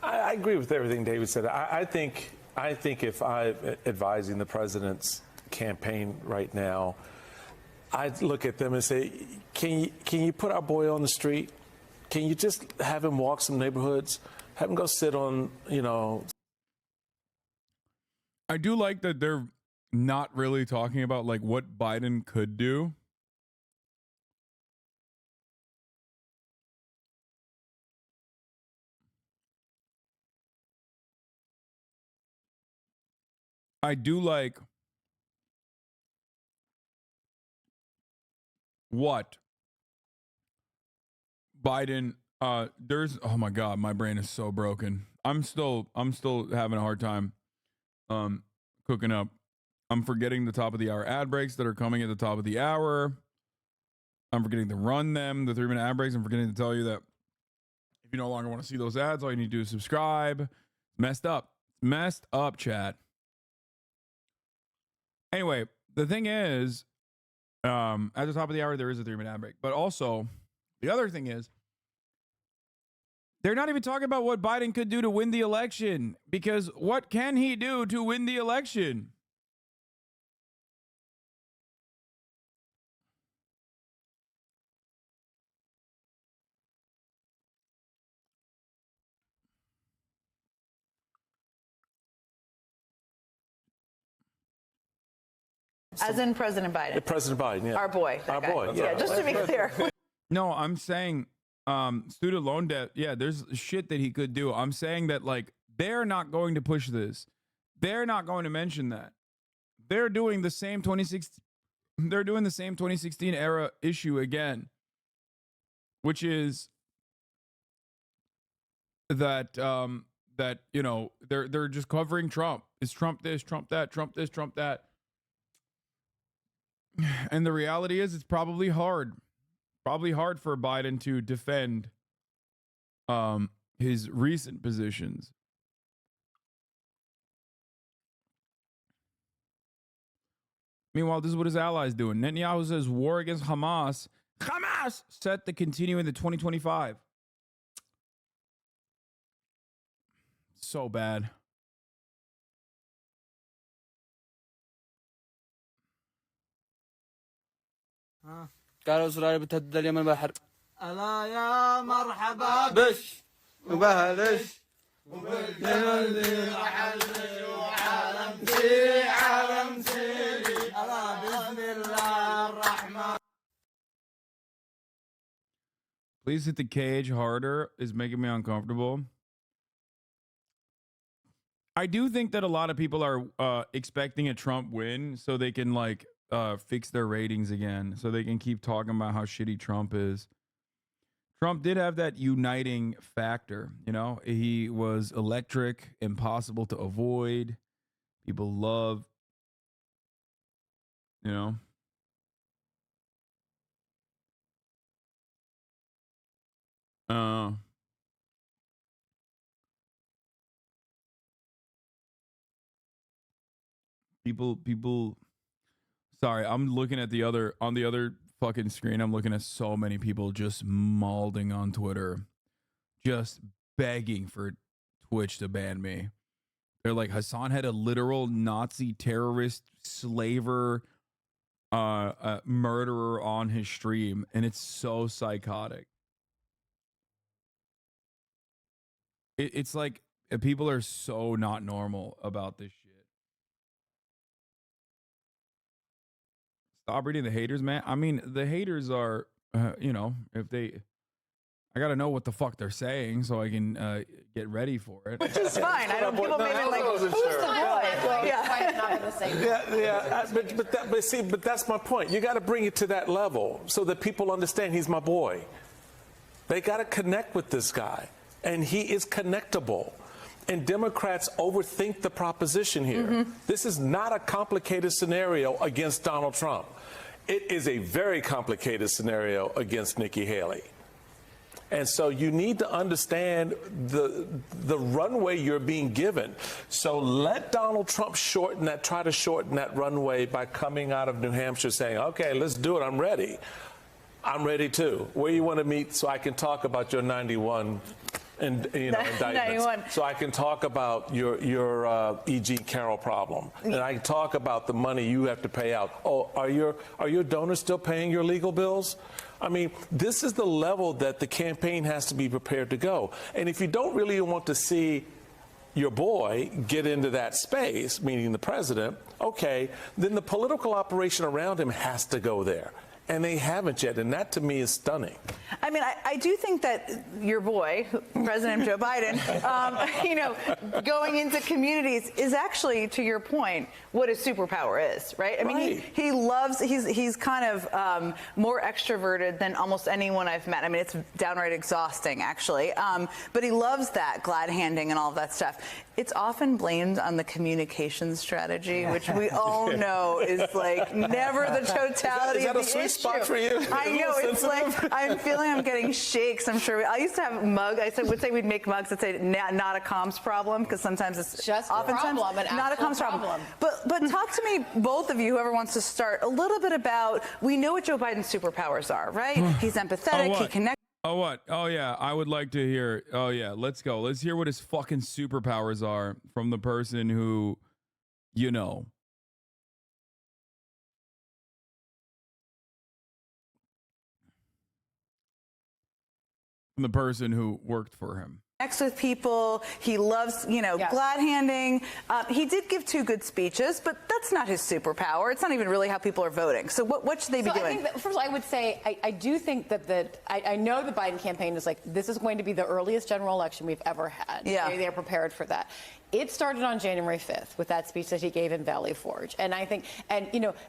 I agree with everything David said. I think if I'm advising the president's campaign right now, I'd look at them and say, can you put our boy on the street? Can you just have him walk some neighborhoods? Have him go sit on, I do like that they're not really talking about like what Biden could do. I do like what Biden there's oh my god, my brain is so broken. I'm still having a hard time cooking up. I'm forgetting the top of the hour ad breaks that are coming at the top of the hour. I'm forgetting to run them, the 3-minute ad breaks. I'm forgetting to tell you that if you no longer want to see those ads, all you need to do is subscribe. Messed up, chat. Anyway, the thing is, at the top of the hour, there is a 3-minute ad break. But also, the other thing is, they're not even talking about what Biden could do to win the election. Because what can he do to win the election? As in President Biden. President Biden, yeah. Our boy. Our boy, yeah. Yeah, just to be clear. No, I'm saying student loan debt. Yeah, there's shit that he could do. I'm saying that like they're not going to push this. They're not going to mention that. They're doing the same 2016 era issue again, which is that that you know they're just covering Trump. It's Trump this, Trump that, Trump this, Trump that. And the reality is, it's probably hard for Biden to defend his recent positions. Meanwhile, this is what his allies doing. Netanyahu says war against Hamas set to continue into 2025. So bad. قالوا إسرائيل بتهدد اليمن بالحرب. ألا يا مرحبا بش وبهلش وبالجلد رحلت وعالمتي عالمتي ألا بسم الله الرحمن. Please hit the cage harder is making me uncomfortable. I do think that a lot of people are expecting a Trump win so they can like fix their ratings again, so they can keep talking about how shitty Trump is. Trump did have that uniting factor, you know. He was electric, impossible to avoid. People love, you know. People sorry, I'm looking at on the other fucking screen. I'm looking at so many people just mauling on Twitter, just begging for Twitch to ban me. They're like, Hasan had a literal Nazi terrorist, slaver, murderer on his stream, and it's so psychotic. It's like people are so not normal about this shit. Stop reading the haters, man. I mean, the haters are, you know, if they, I got to know what the fuck they're saying so I can get ready for it. Which is fine. I don't. People may be like, who's the boy? Yeah. But that's my point. You got to bring it to that level so that people understand he's my boy. They got to connect with this guy, and he is connectable. And Democrats overthink the proposition here. Mm-hmm. This is not a complicated scenario against Donald Trump. It is a very complicated scenario against Nikki Haley. And so you need to understand the runway you're being given. So let Donald Trump try to shorten that runway by coming out of New Hampshire saying, okay, let's do it. I'm ready. I'm ready too. Where you want to meet so I can talk about your 91 and indictments. So I can talk about your E.G. Carroll problem, and I can talk about the money you have to pay out. Oh, are your donors still paying your legal bills? I mean, this is the level that the campaign has to be prepared to go. And if you don't really want to see your boy get into that space, meaning the president, okay, then the political operation around him has to go there. And they haven't yet, and that to me is stunning. I mean, I do think that your boy, President Joe Biden, going into communities is actually, to your point, what his superpower is, right? I mean, he loves, he's kind of more extroverted than almost anyone I've met. I mean, it's downright exhausting, actually. But he loves that glad handing and all of that stuff. It's often blamed on the communication strategy, which we all know is like never the totality of the issue. Is that a sweet spot for you? I know, it's like, I'm feeling I'm getting shakes, I'm sure. I used to have mugs, would say we'd make mugs that say not a comms problem, because sometimes it's just oftentimes not a comms problem. But talk to me, both of you, whoever wants to start, a little bit about, we know what Joe Biden's superpowers are, right? He's empathetic, he connects. Oh, what? Oh, yeah. I would like to hear. Oh, yeah. Let's go. Let's hear what his fucking superpowers are from the person who, you know. From the person who worked for him. Connects with people. He loves, glad handing. He did give 2 good speeches, but that's not his superpower. It's not even really how people are voting. So what should they be doing? I think that, first of all, I would say I do think that I know the Biden campaign is like, this is going to be the earliest general election we've ever had. Yeah. They're prepared for that. It started on January 5th with that speech that he gave in Valley Forge. And I think,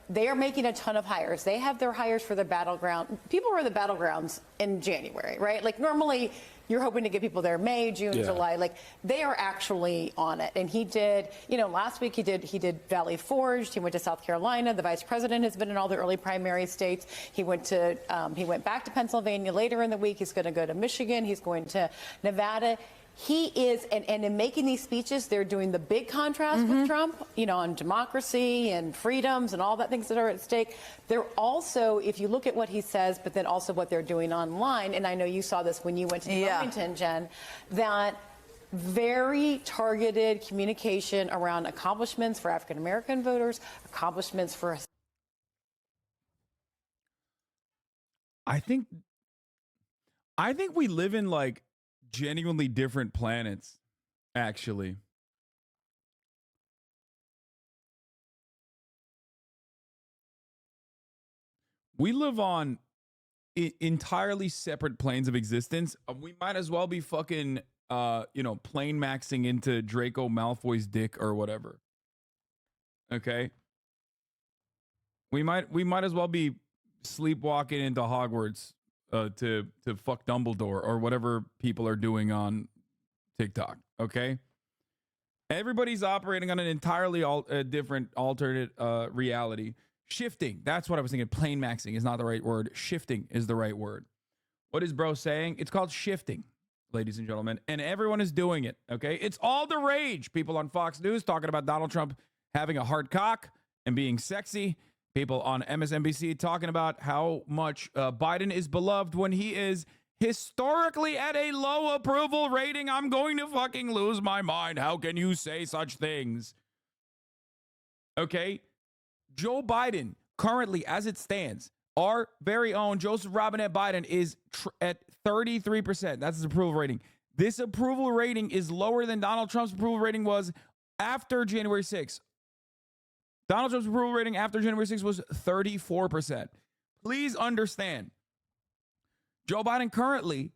they are making a ton of hires. They have their hires for the battleground. People are in the battlegrounds in January, right? Like normally you're hoping to get people there May, June, July. Like they are actually on it. And he did, last week he did Valley Forge. He went to South Carolina. The vice president has been in all the early primary states. He went back to Pennsylvania later in the week. He's going to go to Michigan. He's going to Nevada. He is, and in making these speeches, they're doing the big contrast with Trump, on democracy and freedoms and all that things that are at stake. They're also, if you look at what he says, but then also what they're doing online, and I know you saw this when you went to Wilmington, Jen, that very targeted communication around accomplishments for African-American voters, accomplishments for... I think we live in like genuinely different planets, actually. We live on entirely separate planes of existence. We might as well be fucking, plane maxing into Draco Malfoy's dick or whatever. Okay? We might as well be sleepwalking into Hogwarts to fuck Dumbledore or whatever people are doing on TikTok. Okay, everybody's operating on an entirely different alternate reality. Shifting. That's what I was thinking. Plane maxing is not the right word. Shifting is the right word. What is bro saying? It's called shifting, ladies and gentlemen, and everyone is doing it. Okay, it's all the rage. People on Fox News talking about Donald Trump having a hard cock and being sexy. People on MSNBC talking about how much Biden is beloved when he is historically at a low approval rating. I'm going to fucking lose my mind. How can you say such things? Okay. Joe Biden, currently as it stands, our very own Joseph Robinette Biden is at 33%. That's his approval rating. This approval rating is lower than Donald Trump's approval rating was after January 6th. Donald Trump's approval rating after January 6th was 34%. Please understand, Joe Biden currently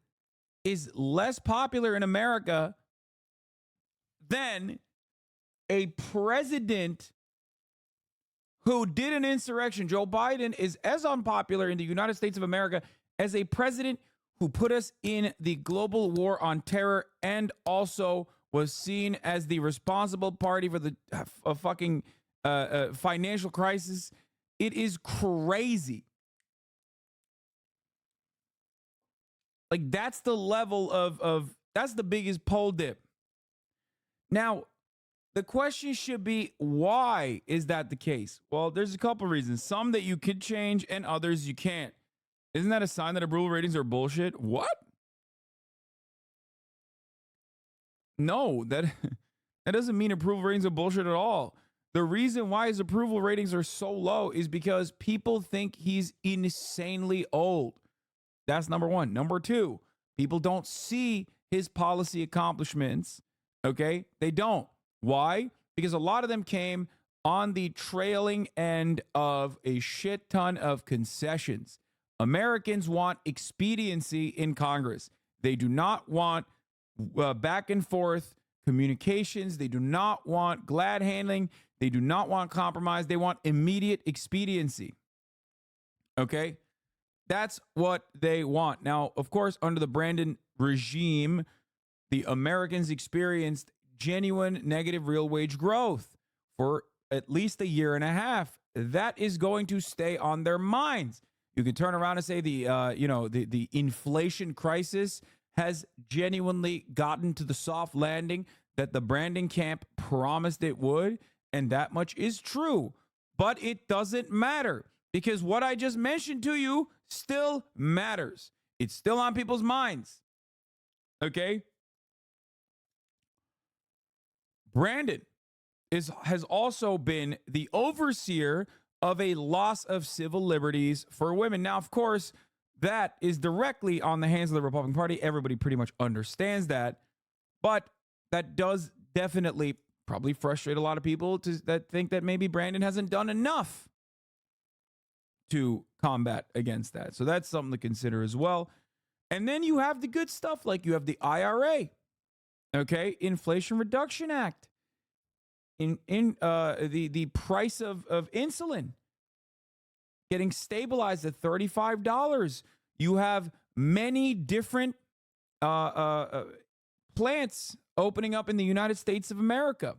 is less popular in America than a president who did an insurrection. Joe Biden is as unpopular in the United States of America as a president who put us in the global war on terror and also was seen as the responsible party for the fucking financial crisis. It is crazy. Like that's the level of that's the biggest poll dip. Now, the question should be, why is that the case? Well, there's a couple reasons. Some that you could change and others you can't. Isn't that a sign that approval ratings are bullshit? What? No, that doesn't mean approval ratings are bullshit at all. The reason why his approval ratings are so low is because people think he's insanely old. That's number one. Number two, people don't see his policy accomplishments Okay? They don't. Why? Because a lot of them came on the trailing end of a shit ton of concessions. Americans want expediency in Congress. They do not want back and forth communications. They do not want glad handling. They do not want compromise. They want immediate expediency. Okay? That's what they want. Now, of course, under the Brandon regime, the Americans experienced genuine negative real wage growth for at least a year and a half. That is going to stay on their minds. You can turn around and say the inflation crisis has genuinely gotten to the soft landing that the Brandon camp promised it would, and that much is true. But it doesn't matter because what I just mentioned to you still matters. It's still on people's minds. Okay? Brandon has also been the overseer of a loss of civil liberties for women. Now, of course, that is directly on the hands of the Republican Party. Everybody pretty much understands that. But that does definitely probably frustrate a lot of people that think that maybe Brandon hasn't done enough to combat against that. So that's something to consider as well. And then you have the good stuff, like you have the IRA, okay, Inflation Reduction Act, the price of insulin getting stabilized at $35. You have many different plants opening up in the United States of America.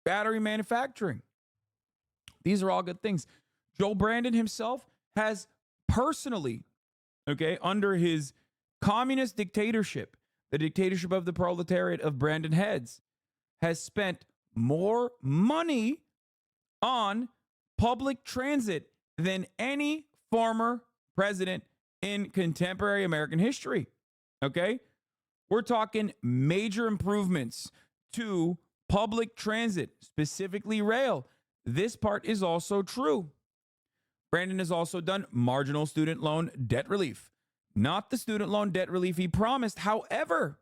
Battery manufacturing. These are all good things. Joe Brandon himself has personally, okay, under his communist dictatorship, the dictatorship of the proletariat of Brandon Heads, has spent more money on public transit than any former president in contemporary American history. Okay? We're talking major improvements to public transit, specifically rail. This part is also true. Brandon has also done marginal student loan debt relief. Not the student loan debt relief he promised. However,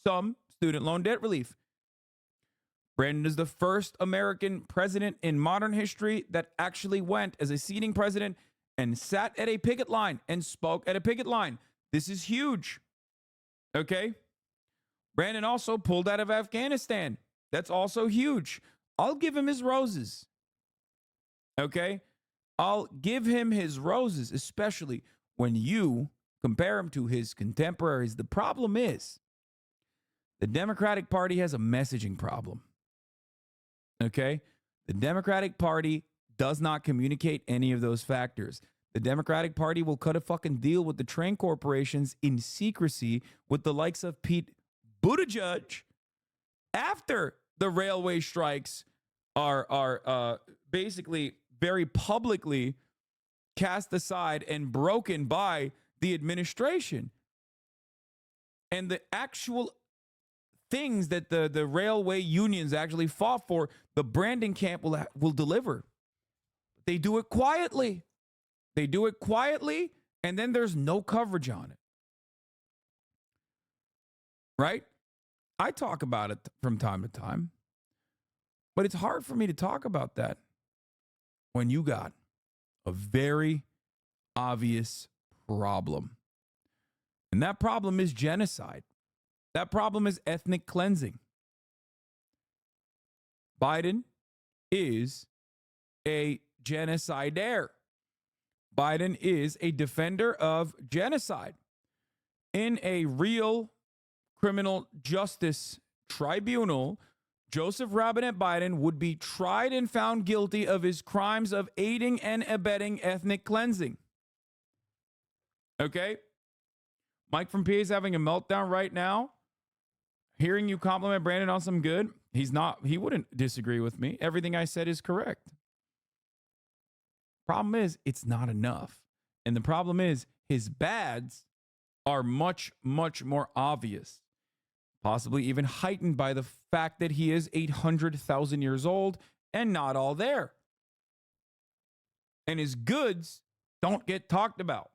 some student loan debt relief. Brandon is the first American president in modern history that actually went as a sitting president and sat at a picket line and spoke at a picket line. This is huge. Okay? Brandon also pulled out of Afghanistan. That's also huge. I'll give him his roses. Okay? I'll give him his roses, especially when you compare him to his contemporaries. The problem is the Democratic Party has a messaging problem. Okay? The Democratic Party does not communicate any of those factors. The Democratic Party will cut a fucking deal with the train corporations in secrecy with the likes of Pete Buttigieg after the railway strikes are basically very publicly cast aside and broken by the administration. And the actual things that the railway unions actually fought for, the Brandon camp will deliver. They do it quietly. They do it quietly, and then there's no coverage on it. Right? I talk about it from time to time, but it's hard for me to talk about that when you got a very obvious problem. And that problem is genocide. That problem is ethnic cleansing. Biden is a genocidaire. Biden is a defender of genocide. In a real criminal justice tribunal, Joseph Robinette Biden would be tried and found guilty of his crimes of aiding and abetting ethnic cleansing. Okay? Mike from PA is having a meltdown right now. Hearing you compliment Brandon on some good, he wouldn't disagree with me. Everything I said is correct. Problem is, it's not enough. And the problem is, his bads are much, much more obvious. Possibly even heightened by the fact that he is 800,000 years old and not all there. And his goods don't get talked about.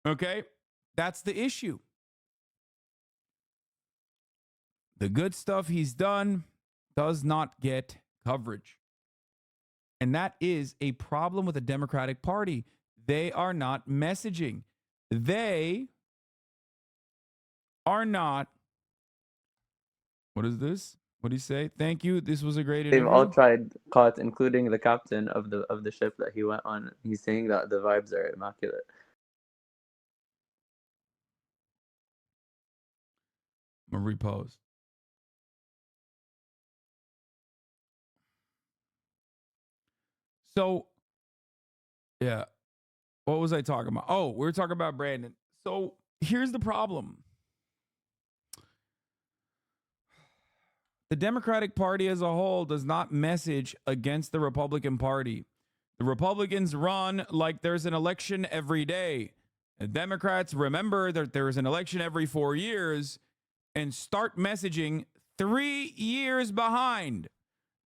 Okay? That's the issue. The good stuff he's done does not get coverage. And that is a problem with the Democratic Party. They are not messaging. They are not. What is this? What do you say? Thank you. This was a great interview. They've all tried caught, including the captain of the ship that he went on. He's saying that the vibes are immaculate. I'm gonna repost. So, yeah. What was I talking about? Oh, we were talking about Brandon. So here's the problem. The Democratic Party as a whole does not message against the Republican Party. The Republicans run like there's an election every day. The Democrats remember that there is an election every 4 years and start messaging 3 years behind.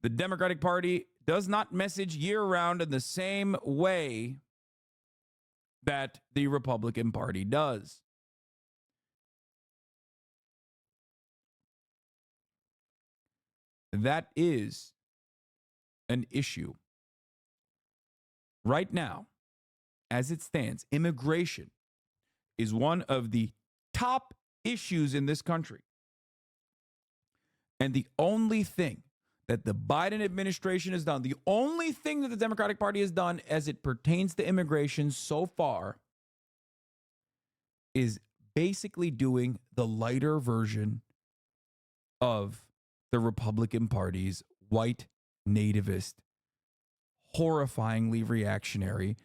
The Democratic Party does not message year-round in the same way that the Republican Party does. That is an issue. Right now, as it stands, immigration is one of the top issues in this country. And the only thing that the Biden administration has done, the only thing that the Democratic Party has done as it pertains to immigration so far is basically doing the lighter version of the Republican Party's white nativist, horrifyingly reactionary,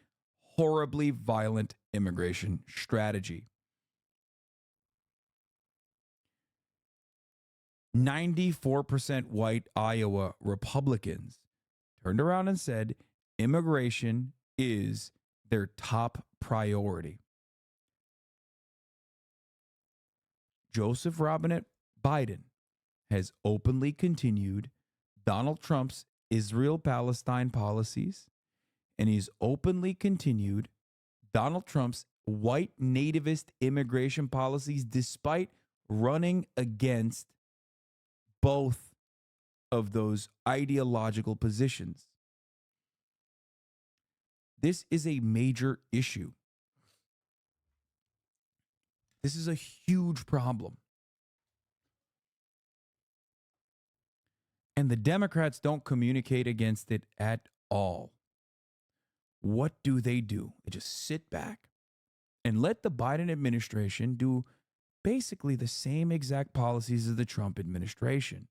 horribly violent immigration strategy. 94% white Iowa Republicans turned around and said immigration is their top priority. Joseph Robinette Biden has openly continued Donald Trump's Israel-Palestine policies, and he's openly continued Donald Trump's white nativist immigration policies despite running against both of those ideological positions. This is a major issue. This is a huge problem. And the Democrats don't communicate against it at all. What do? They just sit back and let the Biden administration do basically the same exact policies as the Trump administration.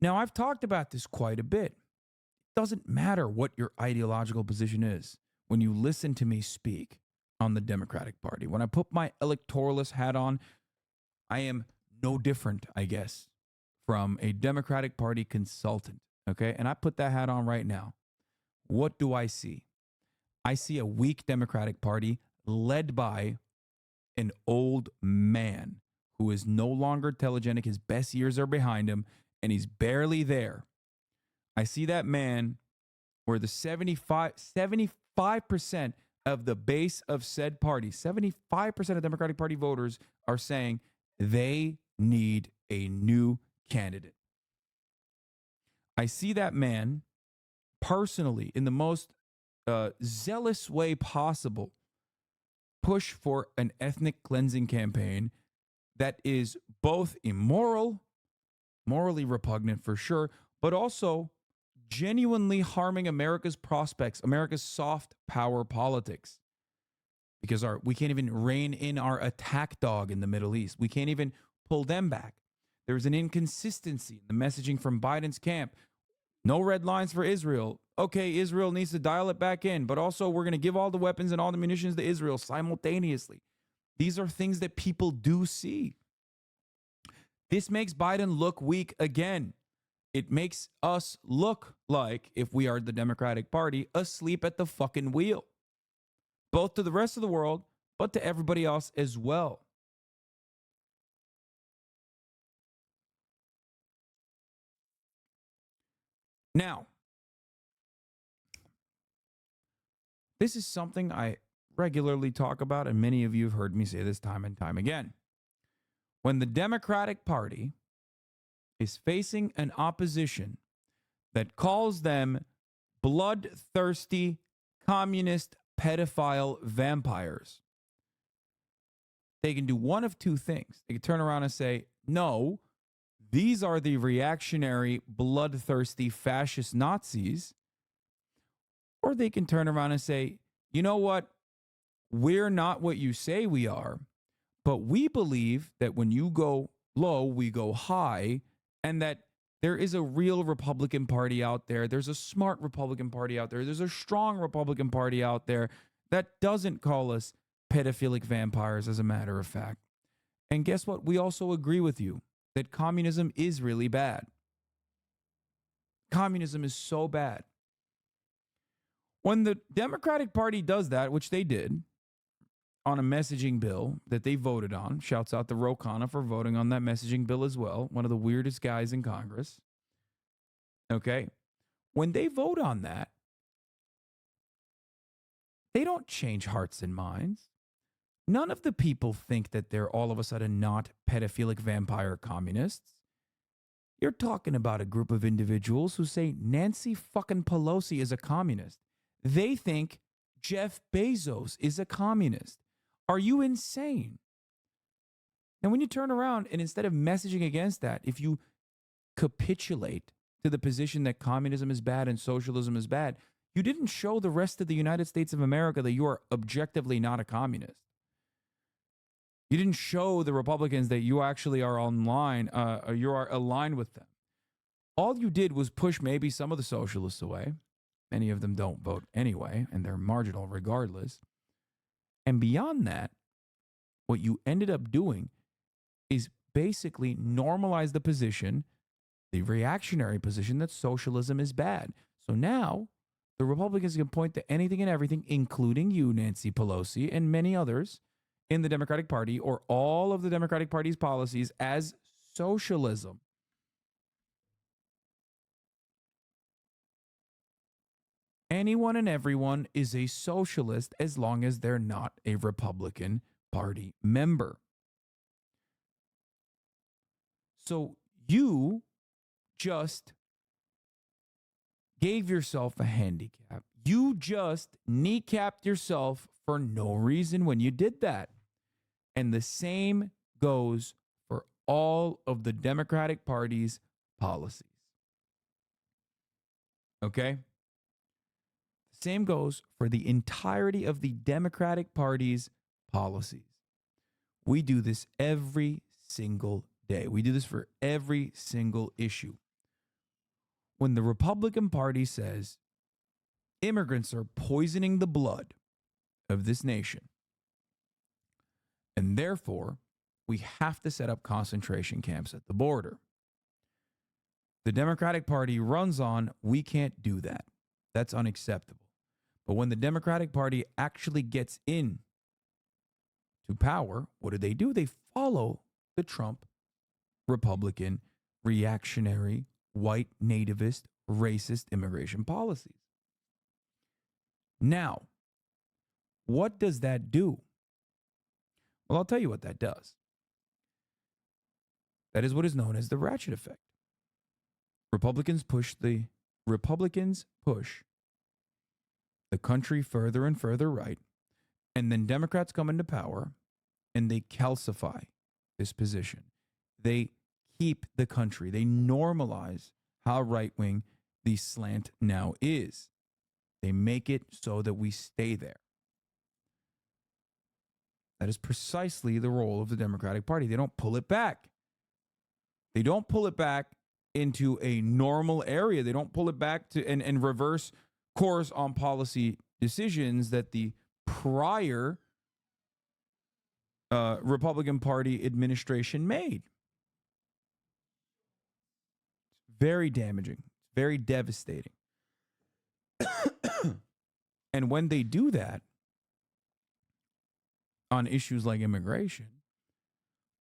Now, I've talked about this quite a bit. It doesn't matter what your ideological position is when you listen to me speak on the Democratic Party. When I put my electoralist hat on, I am no different, I guess, from a Democratic Party consultant, okay? And I put that hat on right now. What do I see? I see a weak Democratic Party led by an old man who is no longer telegenic. His best years are behind him, and he's barely there. I see that man where the 75% of the base of said party, 75% of Democratic Party voters are saying they need a new candidate. I see that man personally, in the most zealous way possible, push for an ethnic cleansing campaign that is both immoral, morally repugnant for sure, but also genuinely harming America's prospects, America's soft power politics. Because we can't even rein in our attack dog in the Middle East. We can't even pull them back. There's an inconsistency in the messaging from Biden's camp. No red lines for Israel. Okay, Israel needs to dial it back in, but also we're going to give all the weapons and all the munitions to Israel simultaneously. These are things that people do see. This makes Biden look weak again. It makes us look like, if we are the Democratic Party, asleep at the fucking wheel. Both to the rest of the world, but to everybody else as well. Now, this is something I regularly talk about, and many of you have heard me say this time and time again. When the Democratic Party is facing an opposition that calls them bloodthirsty, communist, pedophile vampires, they can do one of two things. They can turn around and say, no, these are the reactionary, bloodthirsty, fascist Nazis. Or they can turn around and say, you know what? We're not what you say we are, but we believe that when you go low, we go high, and that there is a real Republican Party out there. There's a smart Republican Party out there. There's a strong Republican Party out there that doesn't call us pedophilic vampires, as a matter of fact. And guess what? We also agree with you that communism is really bad. Communism is so bad. When the Democratic Party does that, which they did on a messaging bill that they voted on, shouts out to Ro Khanna for voting on that messaging bill as well, one of the weirdest guys in Congress. Okay? When they vote on that, they don't change hearts and minds. None of the people think that they're all of a sudden not pedophilic vampire communists. You're talking about a group of individuals who say Nancy fucking Pelosi is a communist. They think Jeff Bezos is a communist. Are you insane? And when you turn around and instead of messaging against that, if you capitulate to the position that communism is bad and socialism is bad, you didn't show the rest of the United States of America that you are objectively not a communist. You didn't show the Republicans that you actually are online, you are aligned with them. All you did was push maybe some of the socialists away. Many of them don't vote anyway, and they're marginal regardless. And beyond that, what you ended up doing is basically normalize the position, the reactionary position that socialism is bad. So now the Republicans can point to anything and everything, including you, Nancy Pelosi, and many others in the Democratic Party or all of the Democratic Party's policies as socialism. Anyone and everyone is a socialist as long as they're not a Republican Party member. So you just gave yourself a handicap. You just kneecapped yourself for no reason when you did that. And the same goes for all of the Democratic Party's policies. Okay? Same goes for the entirety of the Democratic Party's policies. We do this every single day. We do this for every single issue. When the Republican Party says immigrants are poisoning the blood of this nation, and therefore we have to set up concentration camps at the border, the Democratic Party runs on, we can't do that. That's unacceptable. But when the Democratic Party actually gets in to power, what do? They follow the Trump Republican, reactionary, white, nativist, racist immigration policies. Now, what does that do? Well, I'll tell you what that does. That is what is known as the ratchet effect. Republicans push the country further and further right, and then Democrats come into power and they calcify this position. They keep the country. They normalize how right-wing the slant now is. They make it so that we stay there. That is precisely the role of the Democratic Party. They don't pull it back. They don't pull it back into a normal area. They don't pull it back to and reverse course on policy decisions that the prior Republican Party administration made. Very damaging, very devastating. And when they do that on issues like immigration,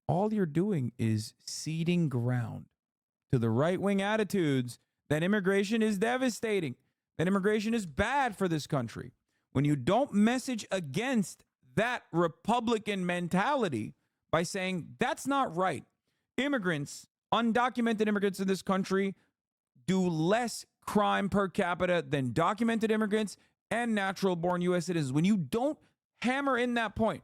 all you're doing is ceding ground to the right-wing attitudes that immigration is devastating, that immigration is bad for this country. when you don't message against that Republican mentality by saying that's not right. Immigrants, undocumented immigrants in this country do less crime per capita than documented immigrants and natural born U.S. citizens. When you don't hammer in that point,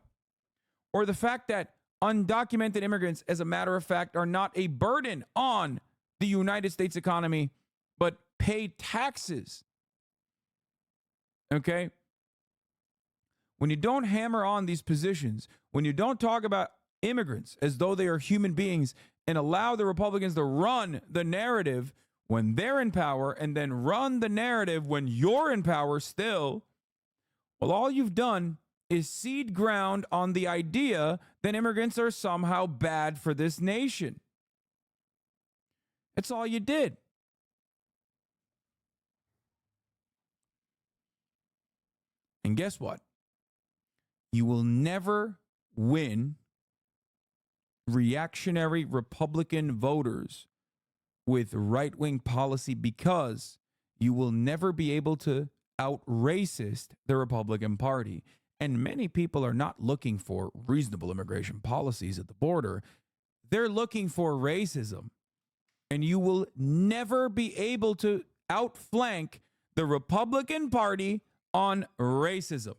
or the fact that undocumented immigrants, as a matter of fact, are not a burden on the United States economy, but pay taxes. Okay? When you don't hammer on these positions, when you don't talk about immigrants as though they are human beings and allow the Republicans to run the narrative when they're in power and then run the narrative when you're in power still, well, all you've done is seed ground on the idea that immigrants are somehow bad for this nation. That's all you did. And guess what? You will never win reactionary Republican voters with right-wing policy because you will never be able to out-racist the Republican Party. And many people are not looking for reasonable immigration policies at the border. They're looking for racism. And you will never be able to outflank the Republican Party on racism.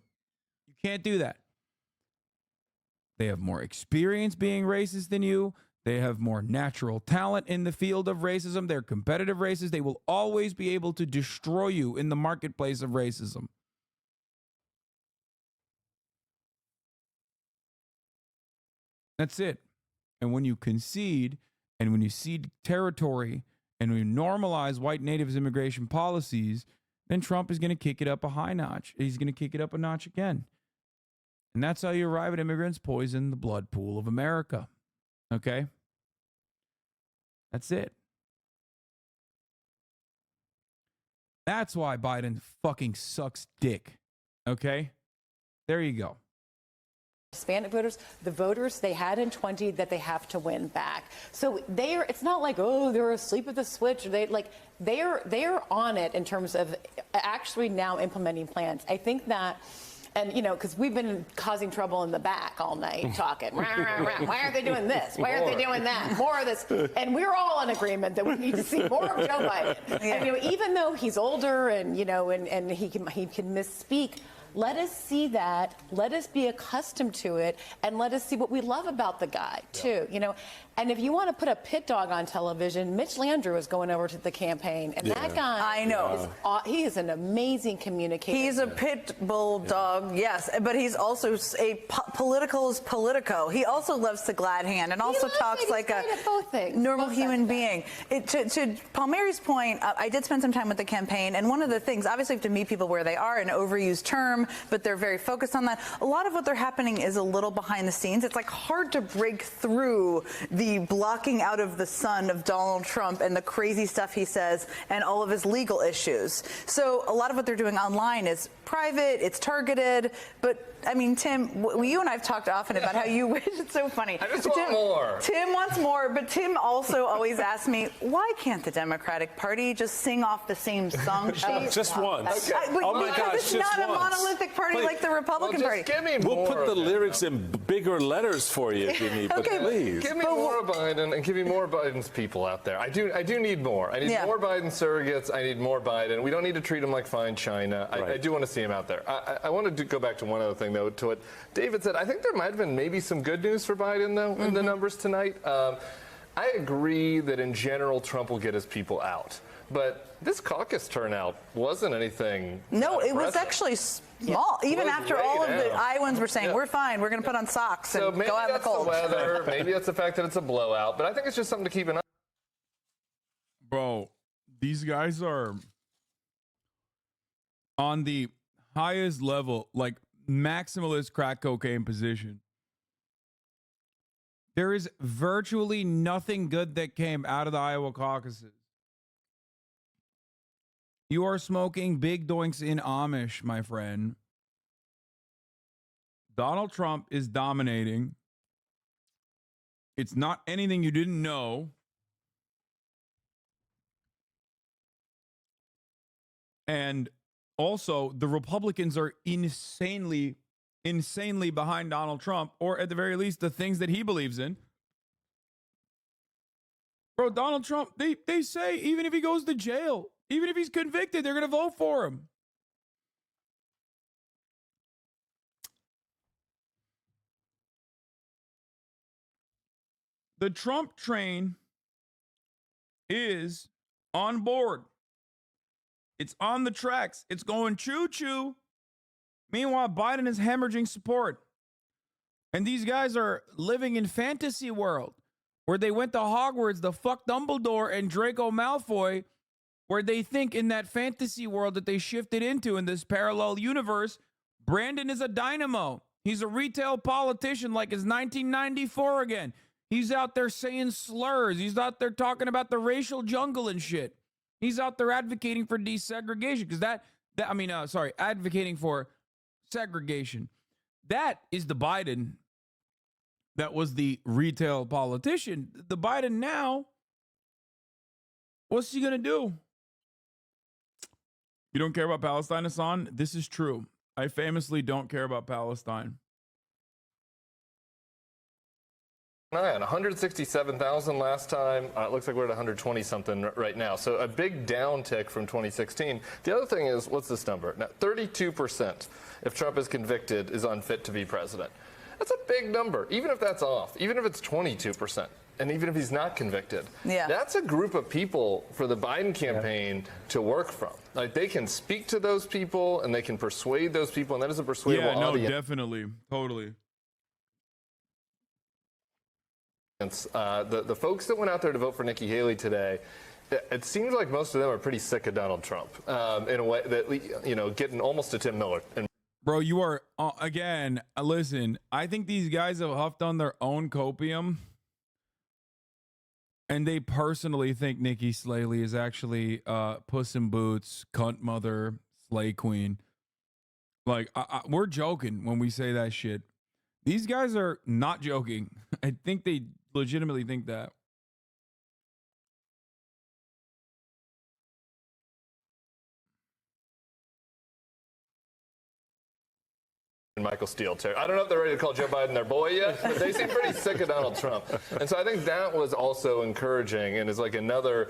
You can't do that. They have more experience being racist than you. They have more natural talent in the field of racism. They're competitive racists. They will always be able to destroy you in the marketplace of racism. That's it. And when you concede and when you cede territory and when you normalize white natives immigration policies, then Trump is going to kick it up a high notch. He's going to kick it up a notch again. And that's how you arrive at immigrants poison the blood pool of America. Okay? That's it. That's why Biden fucking sucks dick. Okay? There you go. Hispanic voters, the voters they had in 20 that they have to win back. So it's not like, oh, they're asleep at the switch. They're on it in terms of actually now implementing plans. I think that, and because we've been causing trouble in the back all night talking. Why aren't they doing this? Why aren't they doing that? More of this. And we're all in agreement that we need to see more of Joe Biden. Yeah. And even though he's older and and he can misspeak, let us see that. Let us be accustomed to it, and let us see what we love about the guy too. And if you want to put a pit dog on television, Mitch Landrieu is going over to the campaign, and that guy, I know, he is an amazing communicator. He's a pit bull dog, yes, but he's also a politico. He also loves to glad hand and also talks like a normal human being. To Palmieri's point, I did spend some time with the campaign, and one of the things, obviously, you have to meet people where they are, an overused term, but they're very focused on that. A lot of what they're happening is a little behind the scenes. It's like hard to break through the blocking out of the sun of Donald Trump and the crazy stuff he says and all of his legal issues. So a lot of what they're doing online is private, it's targeted, but I mean, Tim, you and I have talked often about how you wish. It's so funny. I just want more. Tim wants more, but Tim also always asks me, why can't the Democratic Party just sing off the same song sheet? Just once. Okay. Oh my gosh, it's just not once. a monolithic party like the Republican Party. Give me more. We'll put the lyrics in bigger letters for you if you need, but please. Give me more Biden and give me more Biden's people out there. I do need more. I need more Biden surrogates. I need more Biden. We don't need to treat him like fine China. Right. I do want to see him out there. I want to go back to one other thing, though, to what David said. I think there might have been maybe some good news for Biden, though, in the numbers tonight. I agree that in general Trump will get his people out. But this caucus turnout wasn't anything. No, it was actually small. Even after all of the Iowans were saying, we're fine, we're going to put on socks and go out in the cold. Maybe that's the weather. Maybe that's the fact that it's a blowout. But I think it's just something to keep an eye on. Bro, these guys are on the highest level, like maximalist crack cocaine position. There is virtually nothing good that came out of the Iowa caucuses. You are smoking big doinks in Amish, my friend. Donald Trump is dominating. It's not anything you didn't know. And also, the Republicans are insanely behind Donald Trump, or at the very least, the things that he believes in. Bro, Donald Trump, they say even if he goes to jail, even if he's convicted, they're going to vote for him. The Trump train is on board. It's on the tracks. It's going choo-choo. Meanwhile, Biden is hemorrhaging support. And these guys are living in fantasy world where they went to Hogwarts, the fuck Dumbledore and Draco Malfoy, where they think in that fantasy world that they shifted into in this parallel universe, Brandon is a dynamo. He's a retail politician like it's 1994 again. He's out there saying slurs. He's out there talking about the racial jungle and shit. He's out there advocating for desegregation because advocating for segregation. That is the Biden that was the retail politician. The Biden now, what's he going to do? You don't care about Palestine, Hasan? This is true. I famously don't care about Palestine. Man, 167,000 last time. It looks like we're at 120 something right now. So a big downtick from 2016. The other thing is, what's this number? Now, 32%, if Trump is convicted, is unfit to be president. That's a big number, even if that's off, even if it's 22%, and even if he's not convicted. Yeah. That's a group of people for the Biden campaign to work from. Like, they can speak to those people, and they can persuade those people, and that is a persuadable audience. Yeah, no, definitely. Totally. The folks that went out there to vote for Nikki Haley today, it seems like most of them are pretty sick of Donald Trump in a way that, getting almost to Tim Miller. Bro, you are, again, listen, I think these guys have huffed on their own copium, and they personally think Nikki Haley is actually Puss in Boots, cunt mother, slay queen. Like, we're joking when we say that shit. These guys are not joking. I think they legitimately think that. And Michael Steele, too. I don't know if they're ready to call Joe Biden their boy yet, but they seem pretty sick of Donald Trump. And so I think that was also encouraging and is like another,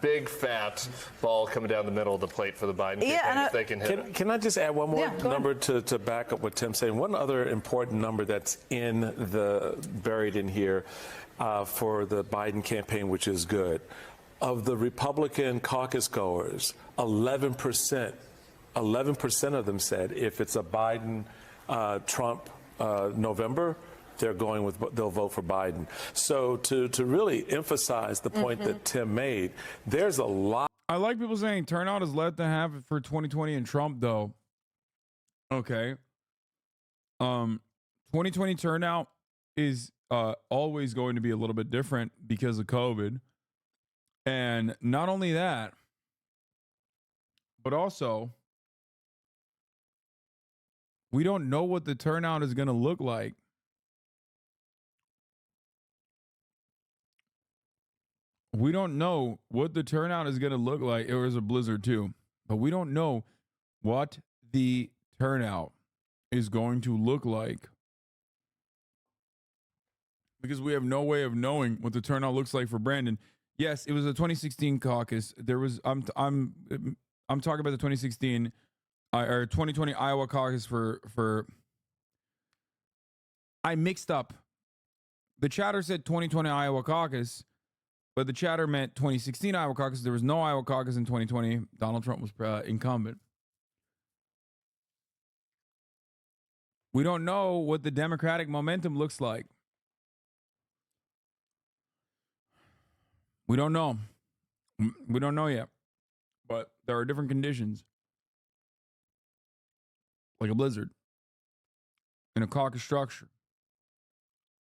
big fat ball coming down the middle of the plate for the Biden campaign if they can hit it. Can I just add one more number to back up what Tim's saying? One other important number that's buried in here for the Biden campaign, which is good. Of the Republican caucus goers, 11% of them said if it's a Biden Trump November, they'll vote for Biden. So to really emphasize the point that Tim made, there's a lot. I like people saying turnout is less than half for 2020 and Trump, though. Okay. 2020 turnout is always going to be a little bit different because of COVID. And not only that, but also, we don't know what the turnout is going to look like. We don't know what the turnout is going to look like. It was a blizzard too, but we don't know what the turnout is going to look like because we have no way of knowing what the turnout looks like for Brandon. Yes, it was a 2016 caucus. There was I'm talking about the 2016 or 2020 Iowa caucus for I mixed up. The chatter said 2020 Iowa caucus, but the chatter meant 2016 Iowa caucus. There was no Iowa caucus in 2020. Donald Trump was incumbent. We don't know what the Democratic momentum looks like. We don't know. We don't know yet. But there are different conditions. Like a blizzard. In a caucus structure.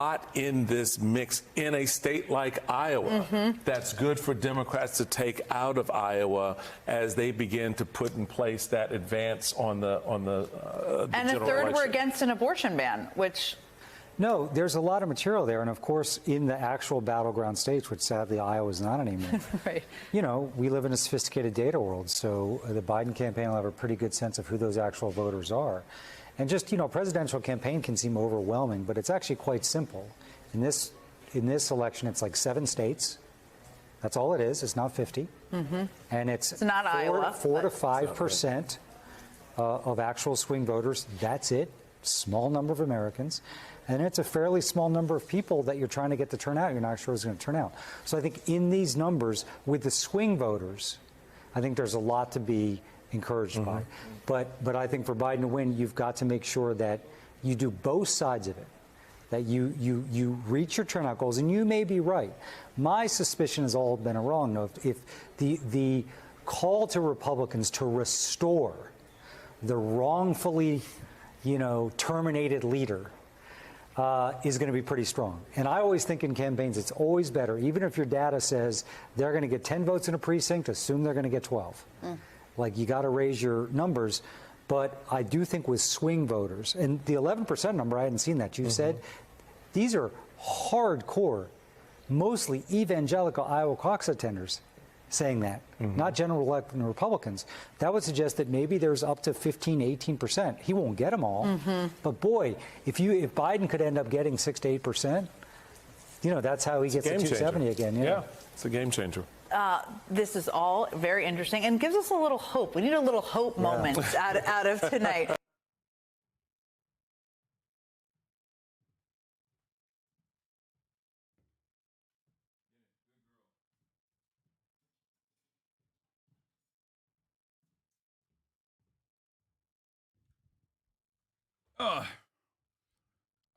Not in this mix in a state like Iowa that's good for Democrats to take out of Iowa as they begin to put in place that advance on the and a third election. were against an abortion ban, which No, there's a lot of material there. And of course, in the actual battleground states, which sadly Iowa is not anymore, right. You know, we live in a sophisticated data world. So the Biden campaign will have a pretty good sense of who those actual voters are. And just, you know, a presidential campaign can seem overwhelming, but it's actually quite simple. In this election, it's like 7 states. That's all it is. It's not 50. Mm-hmm. And it's not Iowa. 4 to 5% of actual swing voters. That's it. Small number of Americans. And it's a fairly small number of people that you're trying to get to turn out. You're not sure who's going to turn out. So I think in these numbers, with the swing voters, I think there's a lot to be encouraged by. But I think for Biden to win, you've got to make sure that you do both sides of it, that you reach your turnout goals. And you may be right. My suspicion has all been wrong. Though, if the call to Republicans to restore the wrongfully, you know, terminated leader is going to be pretty strong. And I always think in campaigns, it's always better, even if your data says they're going to get 10 votes in a precinct, assume they're going to get 12. Like, you got to raise your numbers. But I do think with swing voters, and the 11% number, I hadn't seen that. You said these are hardcore, mostly evangelical Iowa caucus attenders saying that, not general elected Republicans. That would suggest that maybe there's up to 15, 18%. He won't get them all. But boy, if Biden could end up getting 6 to 8%, you know, that's how he gets to 270 again. Yeah, it's a game changer. This is all very interesting and gives us a little hope. We need a little hope moment out of tonight.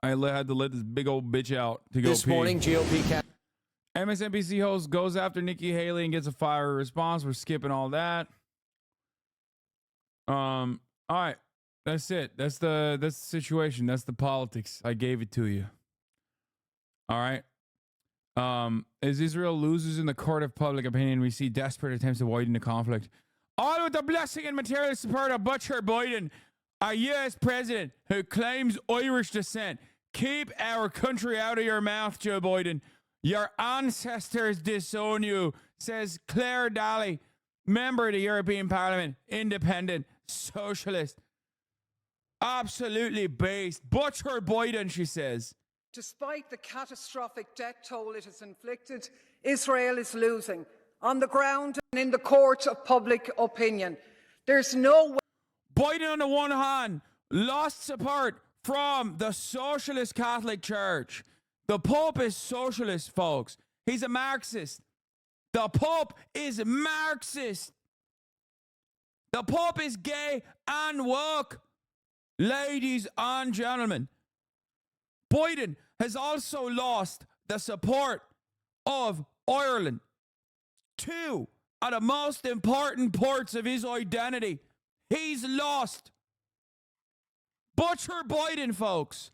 I had to let this big old bitch out to go This pee. morning, GOP MSNBC host goes after Nikki Haley and gets a fiery response. We're skipping all that. All right. That's it. That's the situation. That's the politics. I gave it to you. All right. As Israel loses in the court of public opinion, we see desperate attempts to widen the conflict. All with the blessing and material support of Butcher Biden, our U.S. president who claims Irish descent. Keep our country out of your mouth, Joe Biden. Your ancestors disown you, says Claire Daly, member of the European Parliament, independent, socialist. Absolutely based. Butcher Biden, she says. Despite the catastrophic death toll it has inflicted, Israel is losing on the ground and in the court of public opinion. There's no way. Biden, on the one hand, lost support from the socialist Catholic Church. The Pope is socialist, folks. He's a Marxist. The Pope is Marxist. The Pope is gay and woke. Ladies and gentlemen, Biden has also lost the support of Ireland. 2 of the most important parts of his identity. He's lost. Butcher Biden, folks.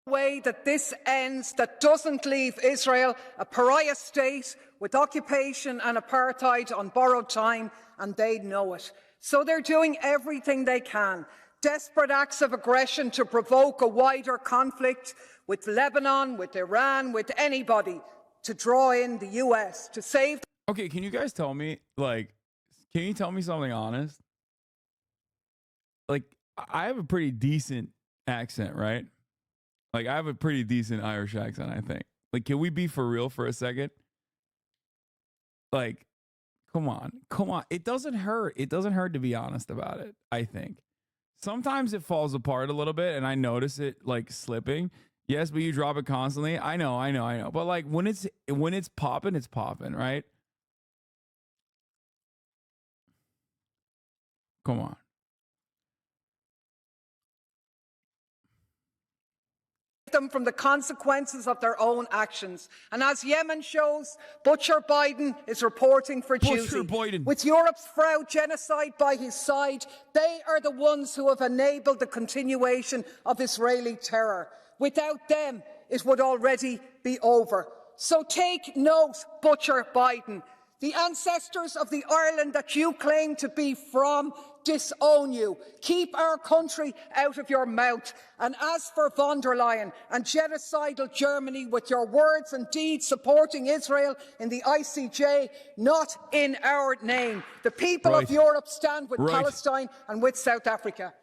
Way that this ends that doesn't leave Israel a pariah state with occupation and apartheid on borrowed time, and they know it. So they're doing everything they can. Desperate acts of aggression to provoke a wider conflict with Lebanon, with Iran, with anybody, to draw in the U.S. to save. Okay, can you guys tell me, can you tell me something honest? I have a pretty decent accent, right? I have a pretty decent Irish accent, I think. Can we be for real for a second? Come on. It doesn't hurt. It doesn't hurt to be honest about it, I think. Sometimes it falls apart a little bit, and I notice it, slipping. Yes, but you drop it constantly. I know. But, when it's popping, right? Come on. Them from the consequences of their own actions. And as Yemen shows, Butcher Biden is reporting for duty. Biden. With Europe's Frau genocide by his side, they are the ones who have enabled the continuation of Israeli terror. Without them, it would already be over. So take note, Butcher Biden. The ancestors of the Ireland that you claim to be from disown you. Keep our country out of your mouth. And as for von der Leyen and genocidal Germany, with your words and deeds supporting Israel in the ICJ, not in our name. The people of Europe stand with Palestine and with South Africa.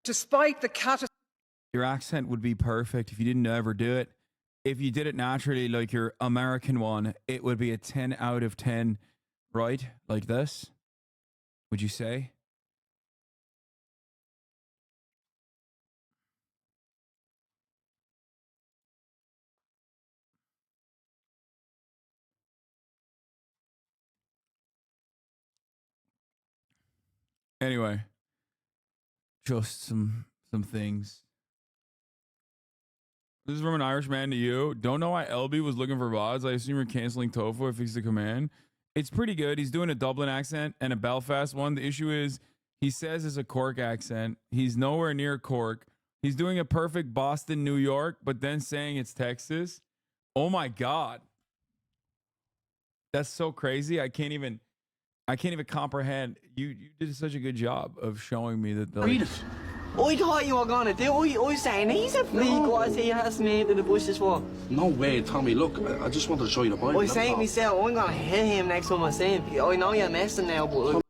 Despite the catastrophe. Your accent would be perfect if you didn't ever do it. If you did it naturally, like your American one, it would be a 10 out of 10, right? Like this, would you say? Anyway, just some things. This is from an Irish man to you. Don't know why LB was looking for VODs. I assume you're canceling Tofu if he's the command. It's pretty good. He's doing a Dublin accent and a Belfast one. The issue is he says it's a Cork accent. He's nowhere near Cork. He's doing a perfect Boston, New York, but then saying it's Texas. Oh my God. That's so crazy. I can't even comprehend. You did such a good job of showing me that. Read it. I thought you were gonna do. I saying he's a freak. What he has made in the bushes for? No way, Tommy. Look, I just wanted to show you the Bible. I saying myself, I'm gonna hit him next time I see him. I know you're messing now, but.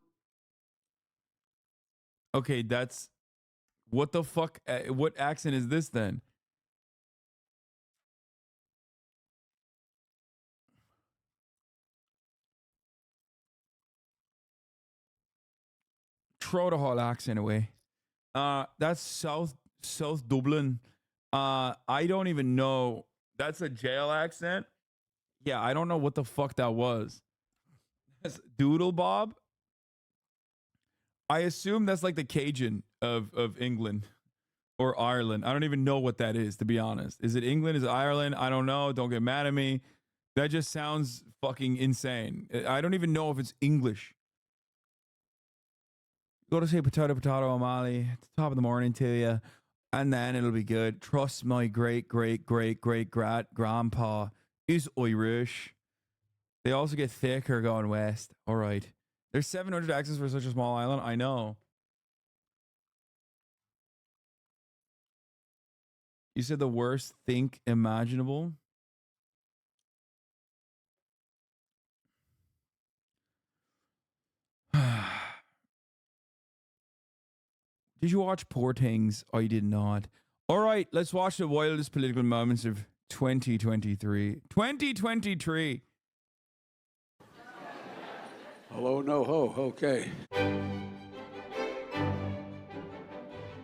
Okay, that's what the fuck. What accent is this then? Throw the whole accent away. That's South Dublin. I don't even know. That's a jail accent. Yeah, I don't know what the fuck that was. That's Doodle Bob. I assume that's like the Cajun of England or Ireland. I don't even know what that is, to be honest. Is it England? Is it Ireland? I don't know. Don't get mad at me. That just sounds fucking insane. I don't even know if it's English. Go to say potato, O'Malley at the top of the morning to you, and then it'll be good. Trust my great-great-great-great-grandpa is Irish. They also get thicker going west. All right. There's 700 accents for such a small island. I know. You said the worst think imaginable. Did you watch Poor Things? I did not. All right, let's watch the wildest political moments of 2023. 2023. Hello, no ho. Okay.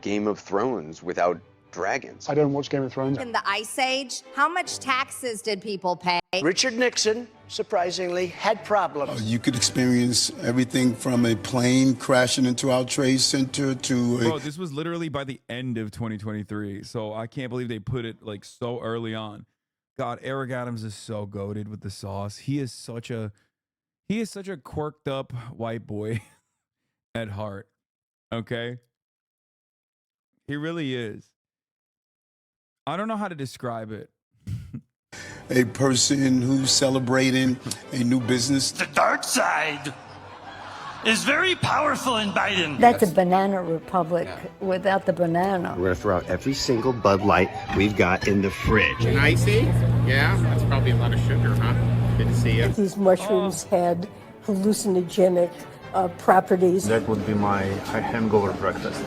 Game of Thrones without dragons. I don't watch Game of Thrones. In the Ice Age, how much taxes did people pay? Richard Nixon, surprisingly, had problems. You could experience everything from a plane crashing into our trade center to Bro, this was literally by the end of 2023. So I can't believe they put it like so early on. God, Eric Adams is so goated with the sauce. He is such a quirked up white boy at heart. Okay? He really is. I don't know how to describe it. a person who's celebrating a new business. The dark side is very powerful in Biden. That's a banana republic without the banana. We're gonna throw out every single Bud Light we've got in the fridge. An icy? Yeah, that's probably a lot of sugar, huh? Good to see you. These mushrooms had hallucinogenic properties. That would be my hangover breakfast.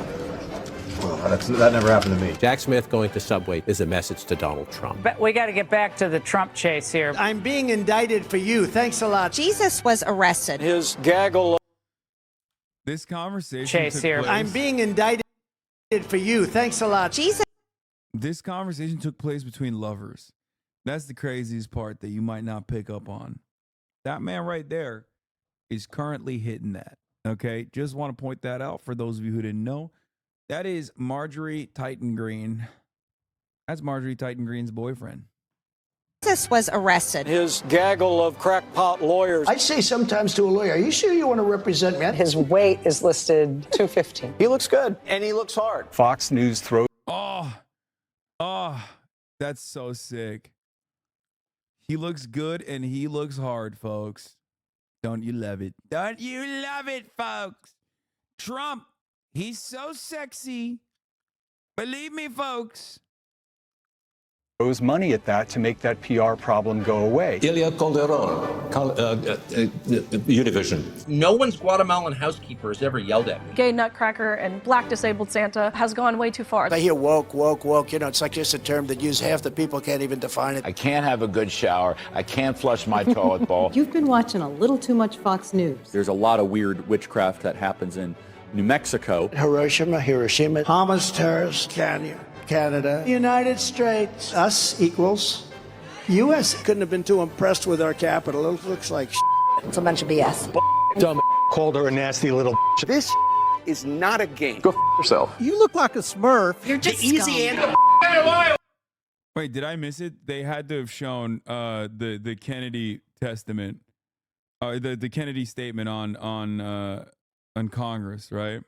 Well, that never happened to me. Jack Smith going to Subway is a message to Donald Trump. But we got to get back to the Trump chase here. I'm being indicted for you. Thanks a lot. Jesus was arrested. His gaggle. This conversation chase took here. place. I'm being indicted for you. Thanks a lot. Jesus. This conversation took place between lovers. That's the craziest part that you might not pick up on. That man right there is currently hitting that. Okay, just want to point that out for those of you who didn't know. That is Marjorie Titan Green. That's Marjorie Titan Green's boyfriend. Jesus was arrested. His gaggle of crackpot lawyers. I say sometimes to a lawyer, are you sure you want to represent me? His weight is listed 215. He looks good, and he looks hard. Fox News throws. Oh, that's so sick. He looks good and he looks hard, folks. Don't you love it? Don't you love it, folks? Trump, he's so sexy. Believe me, folks. Throws money at that to make that PR problem go away. Ilya Calderon, Univision. No one's Guatemalan housekeeper has ever yelled at me. Gay Nutcracker and Black Disabled Santa has gone way too far. I hear woke, woke, woke. You know, it's like just a term that use half the people can't even define it. I can't have a good shower. I can't flush my toilet bowl. You've been watching a little too much Fox News. There's a lot of weird witchcraft that happens in New Mexico. Hiroshima, Hamas terrorist, Canada, United States, us equals. U.S. couldn't have been too impressed with our capital. It looks like It's a bunch of BS. Dumb called her a nasty little This is not a game. Go yourself. You look like a Smurf. You're just The easy answer. Wait, did I miss it? They had to have shown the Kennedy testament, the Kennedy statement on Congress, right?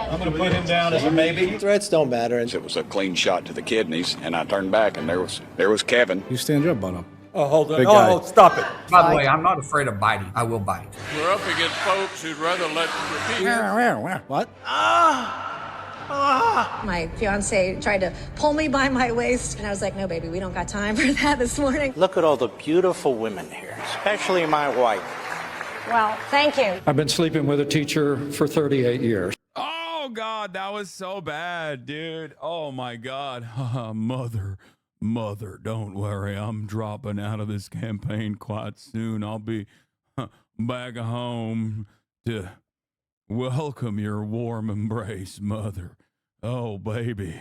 I'm going to put him down as a maybe. Threats don't matter. It was a clean shot to the kidneys, and I turned back, and there was Kevin. You stand up on him. Oh, hold on. Big guy. Oh, stop it. By the way, I'm not afraid of biting. I will bite. We're up against folks who'd rather let What? My fiance tried to pull me by my waist, and I was like, no, baby, we don't got time for that this morning. Look at all the beautiful women here, especially my wife. Well, thank you. I've been sleeping with a teacher for 38 years. Oh, God, that was so bad, dude. Oh, my God. Mother, don't worry. I'm dropping out of this campaign quite soon. I'll be back home to welcome your warm embrace, Mother. Oh, baby.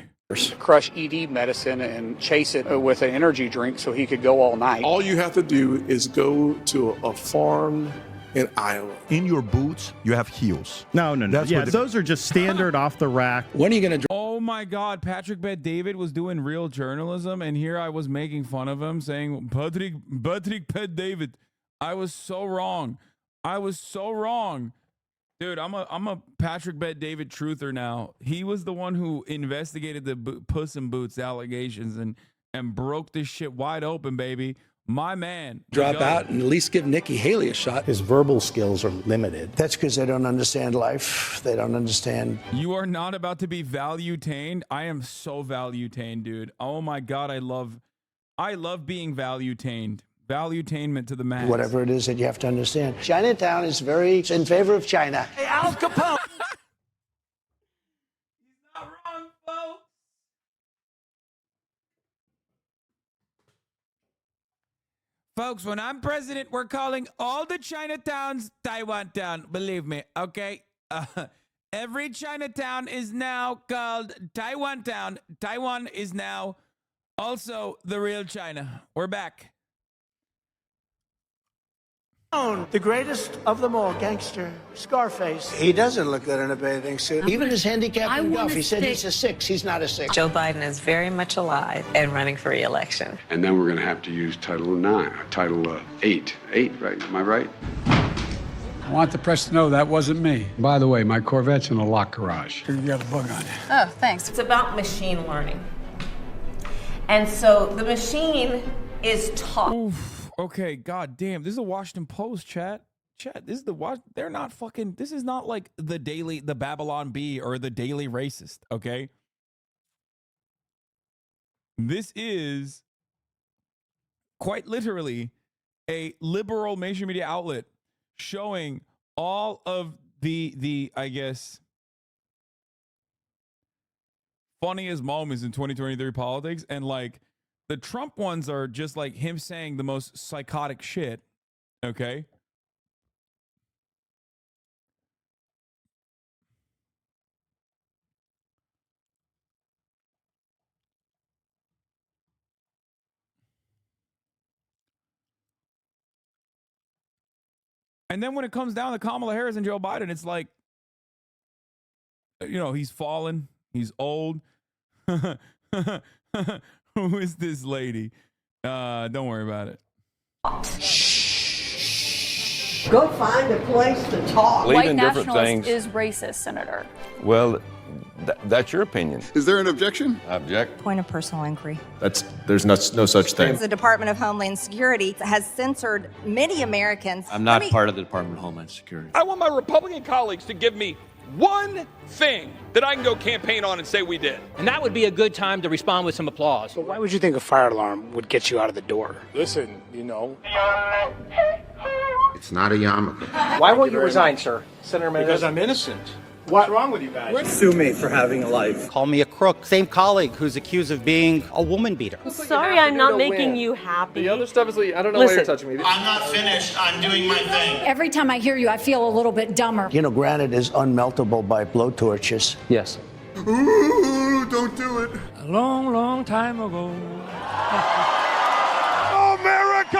Crush ED medicine and chase it with an energy drink so he could go all night. All you have to do is go to a farm in Iowa. In your boots, you have heels. No. That's Yeah, what those are just standard off the rack. When are you going to Oh, my God. Patrick Bet-David was doing real journalism, and here I was making fun of him, saying, Patrick Bet-David. I was so wrong. Dude, I'm a Patrick Bet-David truther now. He was the one who investigated the Puss in Boots allegations and broke this shit wide open, baby. My man. drop out and at least give Nikki Haley a shot? His verbal skills are limited. That's because they don't understand life. They don't understand. You are not about to be value-tained. I am so value-tained, dude. Oh, my God, I love being value-tained. Value-tainment to the max. Whatever it is that you have to understand. Chinatown is very in favor of China. Hey, Al Capone. He's not wrong, folks. Folks, when I'm president, we're calling all the Chinatowns Taiwan Town. Believe me, okay? Every Chinatown is now called Taiwan Town. Taiwan is now also the real China. We're back. The greatest of them all, gangster, Scarface. He doesn't look good in a bathing suit. Even his handicap in golf, he said he's a 6. He's not a 6. Joe Biden is very much alive and running for re-election. And then we're going to have to use Title 8. 8, right? Am I right? I want the press to know that wasn't me. By the way, my Corvette's in a locked garage. You got a bug on it. Oh, thanks. It's about machine learning. And so the machine is taught. Oof. Okay, god damn. This is the Washington Post, chat. This is they're not fucking, this is not like the Babylon Bee or the Daily Racist, okay? This is quite literally a liberal mainstream media outlet showing all of the I guess funniest moments in 2023 politics, and like the Trump ones are just like him saying the most psychotic shit, okay? And then when it comes down to Kamala Harris and Joe Biden, it's like, you know, he's fallen, he's old. Who is this lady? Don't worry about it. Go find a place to talk. White nationalist is racist, Senator. Well, that's your opinion. Is there an objection? Object. Point of personal inquiry. There's no such thing. The Department of Homeland Security has censored many Americans. I'm not part of the Department of Homeland Security. I want my Republican colleagues to give me one thing that I can go campaign on and say we did. And that would be a good time to respond with some applause. But why would you think a fire alarm would get you out of the door? Listen, It's not a yarmulke. Why won't you resign, sir? Senator Menendez? Because I'm innocent. What's wrong with you guys? Sue me for having a life. Call me a crook. Same colleague who's accused of being a woman beater. Sorry, I'm not making you happy. The other stuff is, I don't know why you're touching me. I'm not finished. I'm doing my thing. Every time I hear you, I feel a little bit dumber. You know, granite is unmeltable by blowtorches. Yes. Ooh, don't do it. A long, long time ago. America!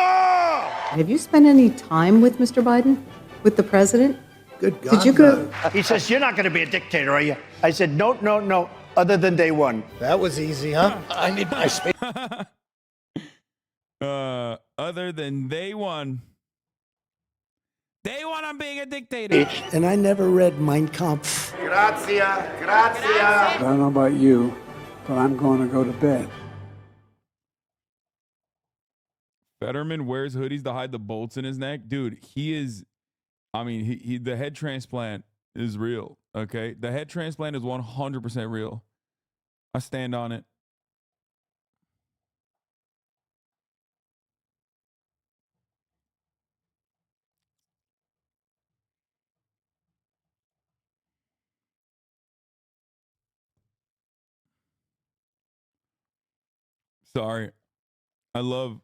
Have you spent any time with Mr. Biden? With the president? Good God. Did you go? no. He says, "You're not going to be a dictator, are you?" I said, No, other than day one. That was easy, huh? I need my space. Other than day one. Day one, I'm being a dictator. And I never read Mein Kampf. Grazia. Grazia. I don't know about you, but I'm going to go to bed. Fetterman wears hoodies to hide the bolts in his neck. Dude, he is, he the head transplant is real, okay? The head transplant is 100% real. I stand on it. Sorry. I love